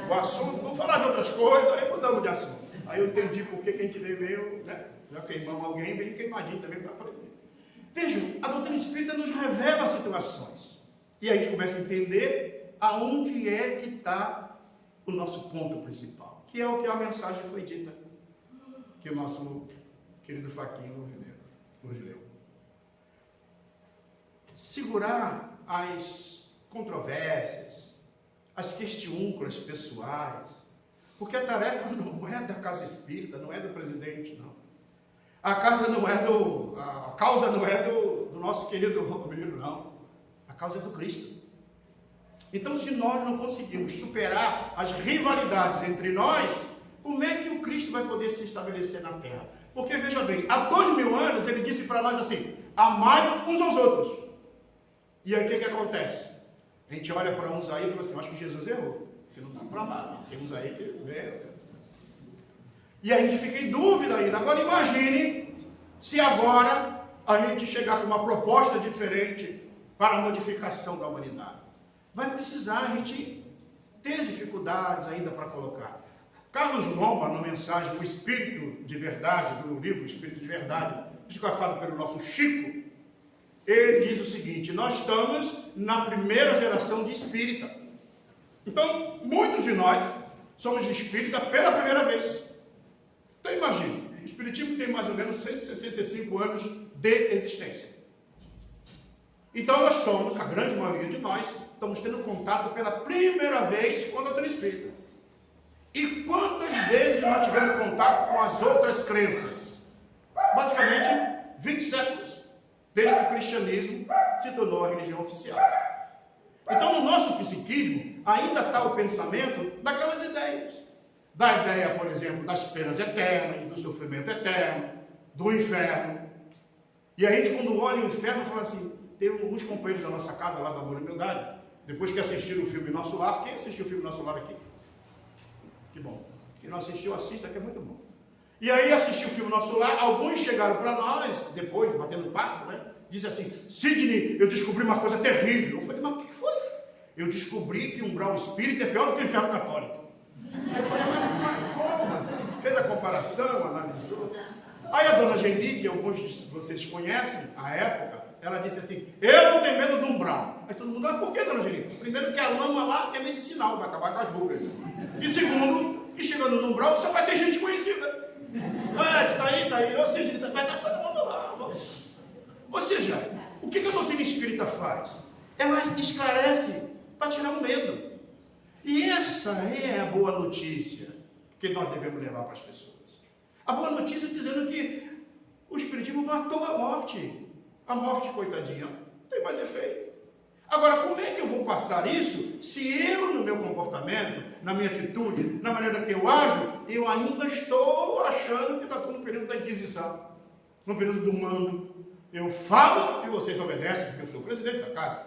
o assunto, vamos falar de outras coisas. Aí mudamos de assunto. Aí eu entendi porque quem que veio, já queimamos alguém, veio queimadinho também para aprender. Vejam, a doutrina espírita nos revela situações. E aí a gente começa a entender aonde é que está o nosso ponto principal, que é o que a mensagem foi dita, que o nosso querido Faquinho nos leu. Segurar as controvérsias, as questiúnculas pessoais, porque a tarefa não é da casa espírita, não é do presidente, não. A causa não é do nosso querido Romero, não. A causa é do Cristo. Então, se nós não conseguimos superar as rivalidades entre nós, como é que o Cristo vai poder se estabelecer na Terra? Porque, veja bem, há 2000 anos ele disse para nós assim: amai-vos uns aos outros. E aí o que acontece? A gente olha para uns aí e fala assim: eu acho que Jesus errou, porque não dá para amar, não. Tem uns aí que... E a gente fica em dúvida ainda. Agora imagine se agora a gente chegar com uma proposta diferente para a modificação da humanidade. Vai precisar a gente ter dificuldades ainda para colocar. Carlos Lomba, na mensagem O Espírito de Verdade, do livro O Espírito de Verdade, psicografado pelo nosso Chico, ele diz o seguinte: nós estamos na primeira geração de espírita. Então, muitos de nós somos espírita pela primeira vez. Então, imagine, o espiritismo tem mais ou menos 165 anos de existência. Então, nós somos, a grande maioria de nós, estamos tendo contato pela primeira vez com a doutrina espírita. E quantas vezes nós tivemos contato com as outras crenças? Basicamente, 20 séculos, desde que o cristianismo se tornou a religião oficial. Então, no nosso psiquismo, ainda está o pensamento daquelas ideias. Da ideia, por exemplo, das penas eternas, do sofrimento eterno, do inferno. E a gente, quando olha o inferno, fala assim, tem alguns companheiros da nossa casa, lá da Amor e Humildade, depois que assistiram o filme Nosso Lar. Quem assistiu o filme Nosso Lar aqui? Que bom. Quem não assistiu, assista, que é muito bom. E aí assistiu o filme Nosso Lar, alguns chegaram para nós, depois, batendo papo, né? Dizem assim: Sidney, eu descobri uma coisa terrível. Eu falei: mas o que foi? Eu descobri que um umbral espírita é pior do que o inferno católico. Eu falei: mas como assim? Fez a comparação, analisou. Aí a dona Geni, que alguns de vocês conhecem, à época, ela disse assim: eu não tenho medo do umbral. Aí todo mundo: ah, por que, dona Geni? Primeiro que a lama lá é medicinal, vai acabar com as rugas. E segundo, que chegando no umbral só vai ter gente conhecida. Ah, está aí, ou seja, vai estar todo mundo lá. Ou seja, o que a doutrina espírita faz? Ela esclarece para tirar o medo. E essa é a boa notícia que nós devemos levar para as pessoas. A boa notícia é dizendo que o espiritismo matou a morte. A morte, coitadinha, não tem mais efeito. Agora, como é que eu vou passar isso se eu, no meu comportamento, na minha atitude, na maneira que eu ajo, eu ainda estou achando que está no período da Inquisição, no período do mando? Eu falo e vocês obedecem, porque eu sou o presidente da casa.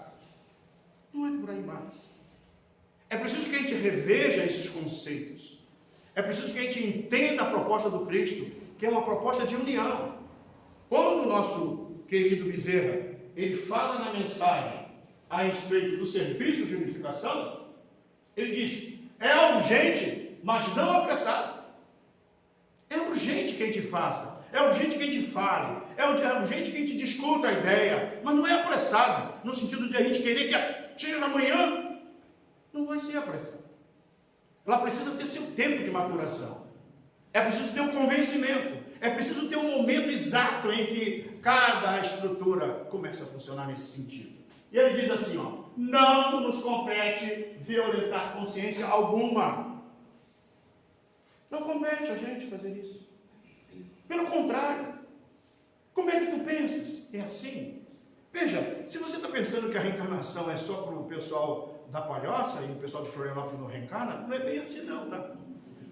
Não é por aí mais. É preciso que a gente reveja esses conceitos. É preciso que a gente entenda a proposta do Cristo, que é uma proposta de união. Quando o nosso querido Bezerra, ele fala na mensagem a respeito do serviço de unificação, ele diz: é urgente, mas não apressado. É urgente que a gente faça, é urgente que a gente fale, é urgente que a gente discuta a ideia, mas não é apressado, no sentido de a gente querer que chegue amanhã. Não vai ser apressado. Ela precisa ter seu tempo de maturação. É preciso ter um convencimento. É preciso ter um momento exato em que cada estrutura começa a funcionar nesse sentido. E ele diz assim, ó: não nos compete violentar consciência alguma. Não compete a gente fazer isso. Pelo contrário. Como é que tu pensas? É assim. Veja, se você está pensando que a reencarnação é só para o pessoal da Palhoça e o pessoal de Florianópolis não reencarna, não é bem assim não, tá?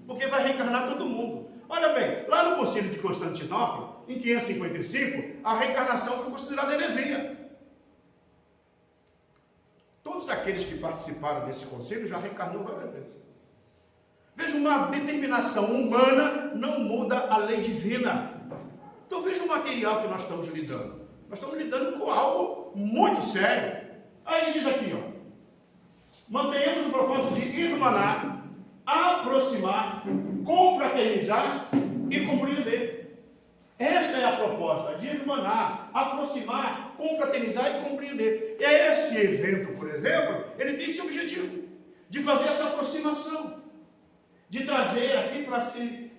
Porque vai reencarnar todo mundo. Olha bem, lá no Concílio de Constantinopla, em 555, a reencarnação foi considerada heresia. Todos aqueles que participaram desse concílio já reencarnou várias vezes. Veja, uma determinação humana não muda a lei divina. Então veja o material que nós estamos lidando. Nós estamos lidando com algo muito sério. Aí ele diz aqui, ó: mantenhamos o propósito de irmanar, aproximar, confraternizar e compreender. Esta é a proposta, de irmanar, aproximar, confraternizar e compreender. E esse evento, por exemplo, ele tem esse objetivo, de fazer essa aproximação, de trazer aqui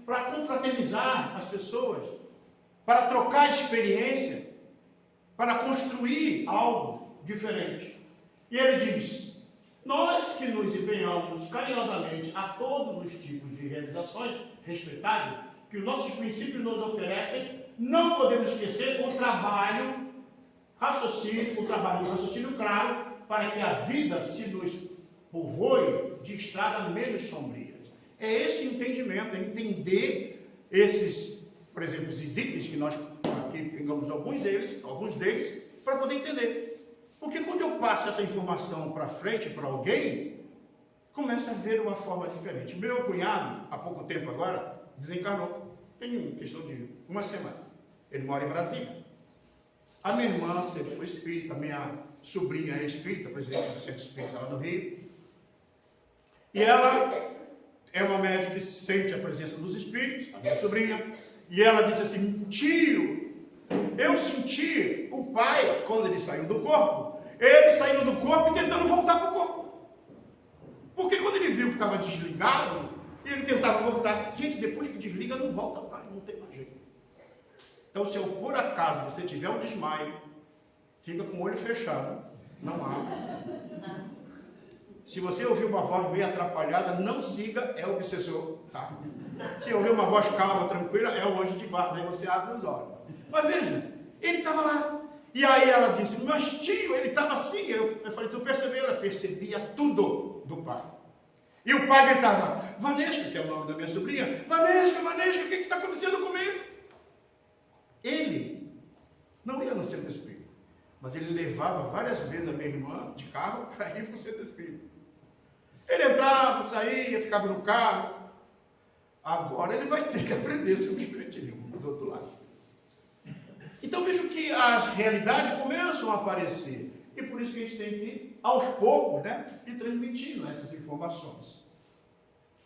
para confraternizar as pessoas, para trocar experiência, para construir algo diferente. E ele diz: nós que nos empenhamos carinhosamente a todos os tipos de realizações respeitáveis que os nossos princípios nos oferecem, não podemos esquecer o trabalho do raciocínio claro, para que a vida se nos povoe de estradas menos sombrias. É esse entendimento, é entender esses por exemplo, esses itens que nós aqui pegamos alguns deles, para poder entender. Porque quando eu passo essa informação para frente para alguém, começa a ver uma forma diferente. Meu cunhado, há pouco tempo agora, desencarnou. Tem questão de uma semana. Ele mora em Brasília. A minha irmã sempre foi espírita, minha sobrinha é espírita, presidente do Centro Espírita lá no Rio. E ela é uma médica que sente a presença dos espíritos, a minha sobrinha. E ela disse assim: tio, eu senti o pai, quando ele saiu do corpo, ele saindo do corpo e tentando voltar para o corpo. Porque quando ele viu que estava desligado, ele tentava voltar. Gente, depois que desliga, não volta mais, não tem mais jeito. Então, se por acaso você tiver um desmaio, fica com o olho fechado, não abre. Se você ouvir uma voz meio atrapalhada, não siga, é o obsessor. Tá? Se ouvir uma voz calma, tranquila, é o anjo de guarda, aí você abre os olhos. Mas veja, ele estava lá. E aí ela disse: mas tio, ele estava assim. Eu falei: tu percebeu? Ela percebia tudo do pai. E o pai gritava: Vanesca, que é o nome da minha sobrinha, Vanesca, o que está acontecendo comigo? Ele não ia no centro espírita, mas ele levava várias vezes a minha irmã de carro para ir para o centro espírita. Ele entrava, saía, ficava no carro. Agora ele vai ter que aprender sobre o espiritismo do outro lado. Então vejo que as realidades começam a aparecer. E por isso que a gente tem que ir, aos poucos, ir transmitindo essas informações.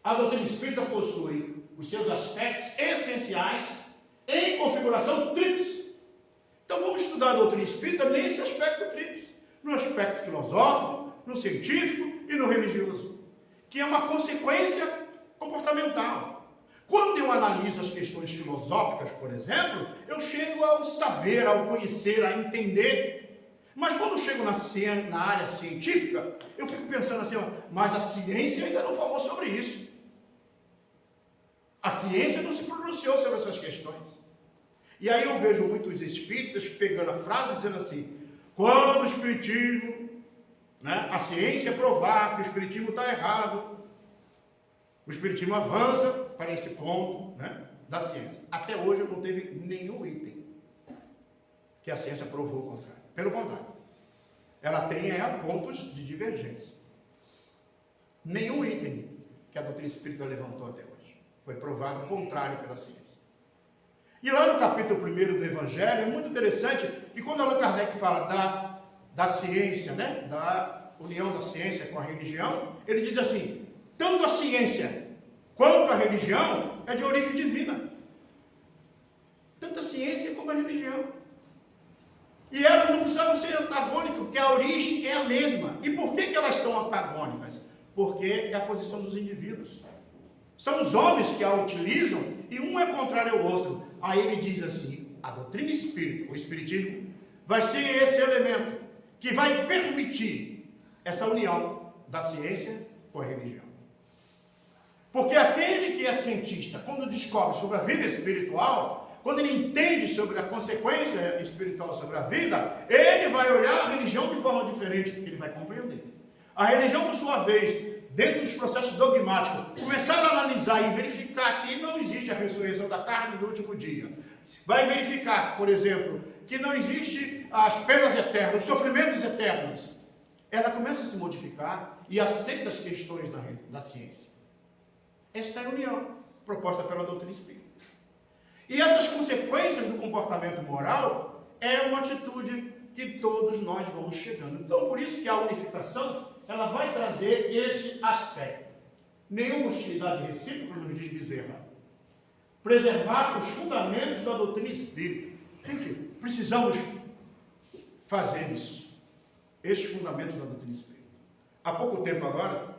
A doutrina espírita possui os seus aspectos essenciais em configuração tríplice. Então vamos estudar a doutrina espírita nesse aspecto tríplice. No aspecto filosófico, no científico e no religioso. Que é uma consequência comportamental. Quando eu analiso as questões filosóficas, por exemplo, eu chego ao saber, ao conhecer, a entender. Mas quando eu chego na área científica, eu fico pensando assim: mas a ciência ainda não falou sobre isso. A ciência não se pronunciou sobre essas questões. E aí eu vejo muitos espíritas pegando a frase dizendo assim: quando o espiritismo, a ciência provar que o espiritismo está errado, o espiritismo avança para esse ponto da ciência. Até hoje não teve nenhum item que a ciência provou o contrário. Pelo contrário, ela tem pontos de divergência. Nenhum item que a doutrina espírita levantou até hoje foi provado contrário pela ciência. E lá no capítulo 1 do Evangelho, é muito interessante que quando Allan Kardec fala da ciência, da união da ciência com a religião, ele diz assim: tanto a ciência quanto a religião é de origem divina. Tanto a ciência como a religião. E elas não precisavam ser antagônicas, porque a origem é a mesma. E por que elas são antagônicas? Porque é a posição dos indivíduos. São os homens que a utilizam e um é contrário ao outro. Aí ele diz assim: a doutrina espírita, o espiritismo, vai ser esse elemento que vai permitir essa união da ciência com a religião. Porque aquele que é cientista, quando descobre sobre a vida espiritual, quando ele entende sobre a consequência espiritual sobre a vida, ele vai olhar a religião de forma diferente, porque ele vai compreender. A religião, por sua vez, dentro dos processos dogmáticos, começar a analisar e verificar que não existe a ressurreição da carne no último dia. Vai verificar, por exemplo, que não existe as penas eternas, os sofrimentos eternos. Ela começa a se modificar e aceita as questões da ciência. Esta é a união proposta pela doutrina espírita. E essas consequências do comportamento moral é uma atitude que todos nós vamos chegando. Então, por isso que a unificação, ela vai trazer este aspecto. Nenhuma hostilidade recíproca, nos diz Bezerra. Preservar os fundamentos da doutrina espírita. Gente, precisamos fazer isso. Estes fundamentos da doutrina espírita. Há pouco tempo agora,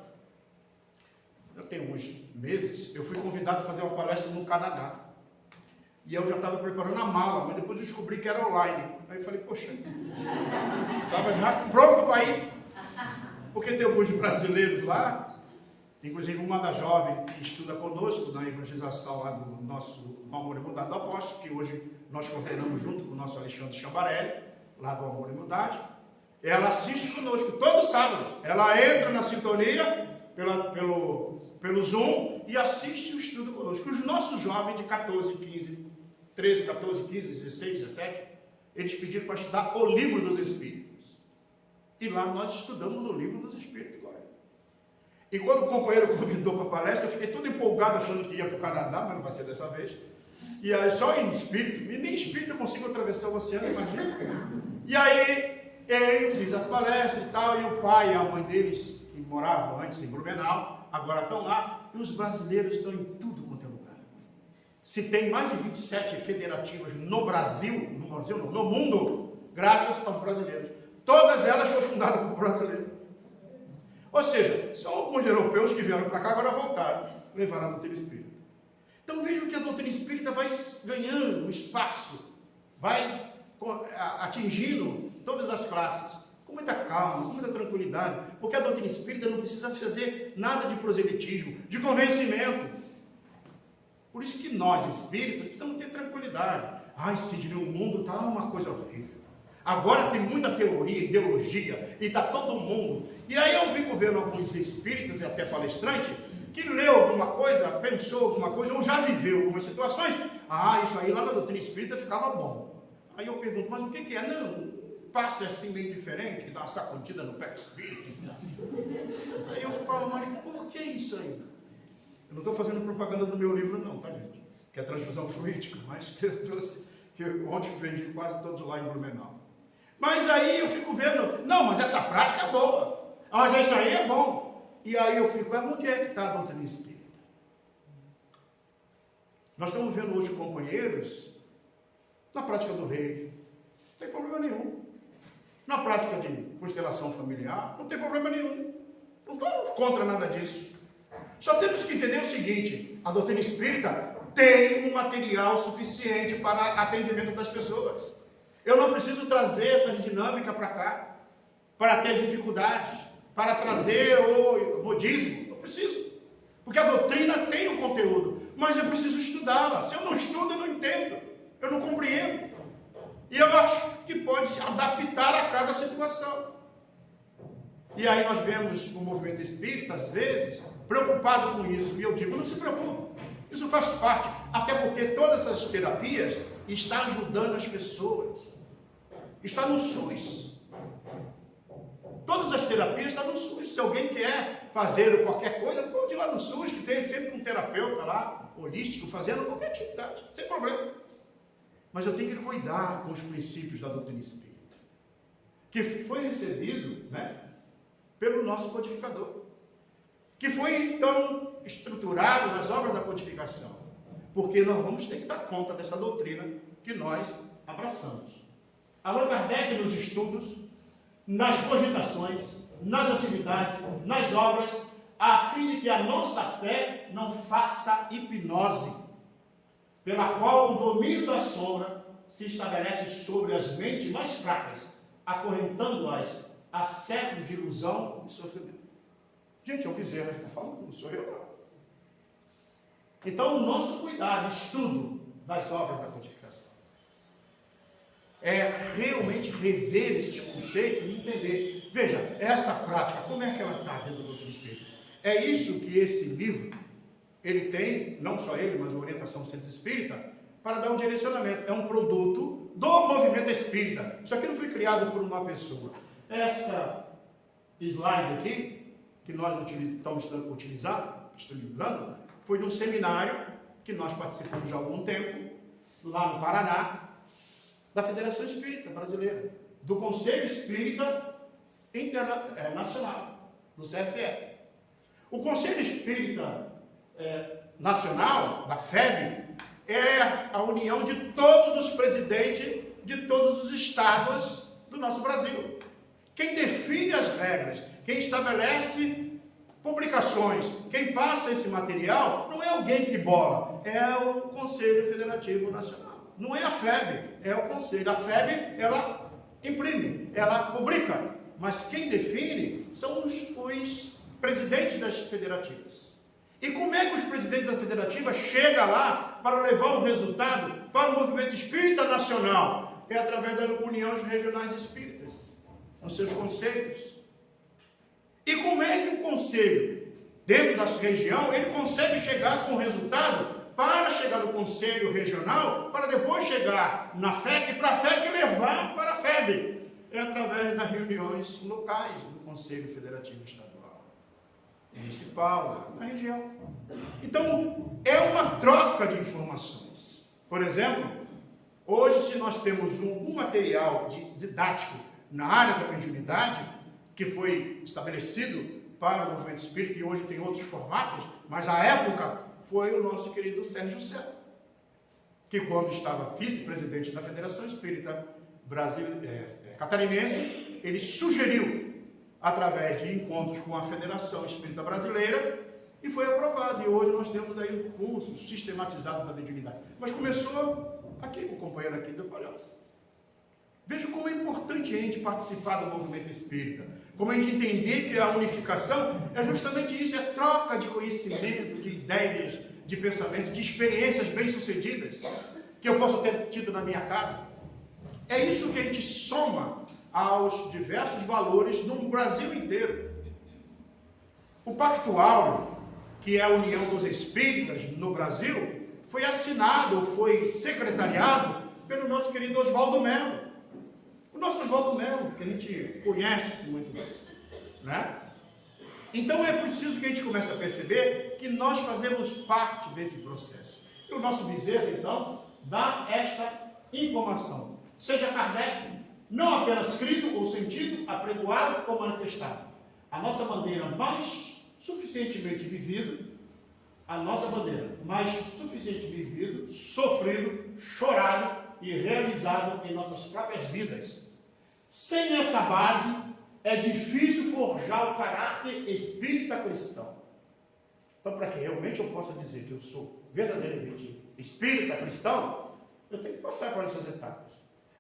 eu tenho uns meses, eu fui convidado a fazer uma palestra no Canadá. E eu já estava preparando a mala, mas depois eu descobri que era online. Aí eu falei: poxa, estava já pronto para ir. Porque tem alguns brasileiros lá, inclusive uma da jovem que estuda conosco na evangelização lá do nosso Amor e Mudade do Apóstolo, que hoje nós coordenamos junto com o nosso Alexandre Chambarelli, lá do Amor e Mudade. Ela assiste conosco todo sábado. Ela entra na sintonia pelo Zoom e assiste o estudo conosco. Os nossos jovens de 14, 15, 13, 14, 15, 16, 17, eles pediram para estudar o livro dos Espíritos. E lá nós estudamos o livro dos Espíritos. E quando o companheiro convidou para a palestra, eu fiquei todo empolgado achando que ia para o Canadá, mas não vai ser dessa vez. E aí só em espírito, e nem espírito eu consigo atravessar o oceano, imagina. E aí eu fiz a palestra e tal, e o pai e a mãe deles, que moravam antes em Blumenau, agora estão lá, e os brasileiros estão em tudo quanto é lugar. Se tem mais de 27 federativas no Brasil, no mundo, graças aos brasileiros. Todas elas foram fundadas por brasileiros. Ou seja, são alguns europeus que vieram para cá, agora voltaram, levaram a doutrina espírita. Então vejam que a doutrina espírita vai ganhando espaço, vai atingindo todas as classes, com muita calma, com muita tranquilidade, porque a doutrina espírita não precisa fazer nada de proselitismo, de convencimento. Por isso que nós, espíritas, precisamos ter tranquilidade. Ai, Sidney, o mundo está uma coisa horrível. Agora tem muita teoria, ideologia, e está todo mundo. E aí eu fico vendo alguns espíritas e até palestrantes que leu alguma coisa, pensou alguma coisa, ou já viveu algumas situações. Ah, isso aí lá na doutrina espírita ficava bom. Aí eu pergunto, mas o que é? Não, passa assim meio diferente, dá uma sacudida no pé do espírito. Aí eu falo, mas por que isso aí? Eu não estou fazendo propaganda do meu livro não, tá gente? Que é Transfusão Fluídica, mas que eu trouxe, que ontem eu vendi quase todos lá em Blumenau. Mas aí eu fico vendo, não, mas essa prática é boa, mas isso aí é bom. E aí eu fico, onde é que está a doutrina espírita? Nós estamos vendo hoje companheiros na prática do reiki, não tem problema nenhum. Na prática de constelação familiar, não tem problema nenhum. Não estamos contra nada disso. Só temos que entender o seguinte, a doutrina espírita tem um material suficiente para atendimento das pessoas. Eu não preciso trazer essa dinâmica para cá, para ter dificuldades, para trazer o modismo. Não preciso. Porque a doutrina tem um conteúdo, mas eu preciso estudá-la. Se eu não estudo, eu não entendo. Eu não compreendo. E eu acho que pode adaptar a cada situação. E aí nós vemos o movimento espírita, às vezes, preocupado com isso. E eu digo, não se preocupe. Isso faz parte. Até porque todas essas terapias estão ajudando as pessoas. Está no SUS. Todas as terapias estão no SUS. Se alguém quer fazer qualquer coisa, pode ir lá no SUS, que tem sempre um terapeuta lá, holístico, fazendo qualquer atividade, sem problema. Mas eu tenho que cuidar com os princípios da doutrina espírita, que foi recebido, né, pelo nosso codificador, que foi então estruturado nas obras da codificação, porque nós vamos ter que dar conta dessa doutrina que nós abraçamos. Allan Kardec nos estudos, nas cogitações, nas atividades, nas obras, a fim de que a nossa fé não faça hipnose, pela qual o domínio da sombra se estabelece sobre as mentes mais fracas, acorrentando-as a séculos de ilusão e sofrimento. Gente, é o Bezerra que está falando, não sou eu não. Então, o nosso cuidado, estudo das obras da codificação, é realmente rever esses conceitos e entender. Veja, essa prática, como é que ela está dentro do doutrina espírita? É isso que esse livro, ele tem, não só ele, mas a Orientação do Centro Espírita, para dar um direcionamento. É um produto do movimento espírita. Isso aqui não foi criado por uma pessoa. Essa slide aqui, que nós estamos utilizando, foi de um seminário que nós participamos já há algum tempo, lá no Paraná, da Federação Espírita Brasileira, do Conselho Espírita Nacional, do CFE. O Conselho Espírita Nacional, da FEB, é a união de todos os presidentes de todos os estados do nosso Brasil. Quem define as regras, quem estabelece publicações, quem passa esse material, não é alguém que bola, é o Conselho Federativo Nacional. Não é a FEB, é o Conselho. A FEB, ela imprime, ela publica, mas quem define são os presidentes das federativas. E como é que os presidentes das federativas chegam lá para levar o resultado para o movimento espírita nacional? É através das uniões regionais espíritas, com seus conselhos. E como é que o conselho, dentro da região, ele consegue chegar com o resultado para chegar no Conselho Regional, para depois chegar na FEC, para a FEC levar para a FEB. É através das reuniões locais do Conselho Federativo Estadual, Municipal, na região. Então, é uma troca de informações. Por exemplo, hoje, se nós temos um material didático na área da mediunidade, que foi estabelecido para o movimento espírita, e hoje tem outros formatos, mas à época foi o nosso querido Sérgio Céu, que quando estava vice-presidente da Federação Espírita Catarinense, ele sugeriu, através de encontros com a Federação Espírita Brasileira, e foi aprovado. E hoje nós temos aí um curso sistematizado da mediunidade. Mas começou aqui, com o companheiro aqui do Palhoça. Veja como é importante a gente participar do movimento espírita, como a gente entender que a unificação é justamente isso, é troca de conhecimento, de ideias, de pensamentos, de experiências bem-sucedidas, que eu posso ter tido na minha casa. É isso que a gente soma aos diversos valores no Brasil inteiro. O Pacto Áureo, que é a união dos espíritas no Brasil, foi assinado, foi secretariado pelo nosso querido Oswaldo Melo. O nosso Oswaldo Melo, que a gente conhece muito bem, né? Então é preciso que a gente comece a perceber que nós fazemos parte desse processo. E o nosso Bezerra, então, dá esta informação. Seja Kardec, não apenas escrito ou sentido, apregoado ou manifestado. A nossa bandeira mais suficientemente vivida, a nossa bandeira mais suficientemente vivido, sofrido, chorado e realizado em nossas próprias vidas. Sem essa base, é difícil forjar o caráter espírita cristão. Então, para que realmente eu possa dizer que eu sou verdadeiramente espírita cristão, eu tenho que passar por essas etapas.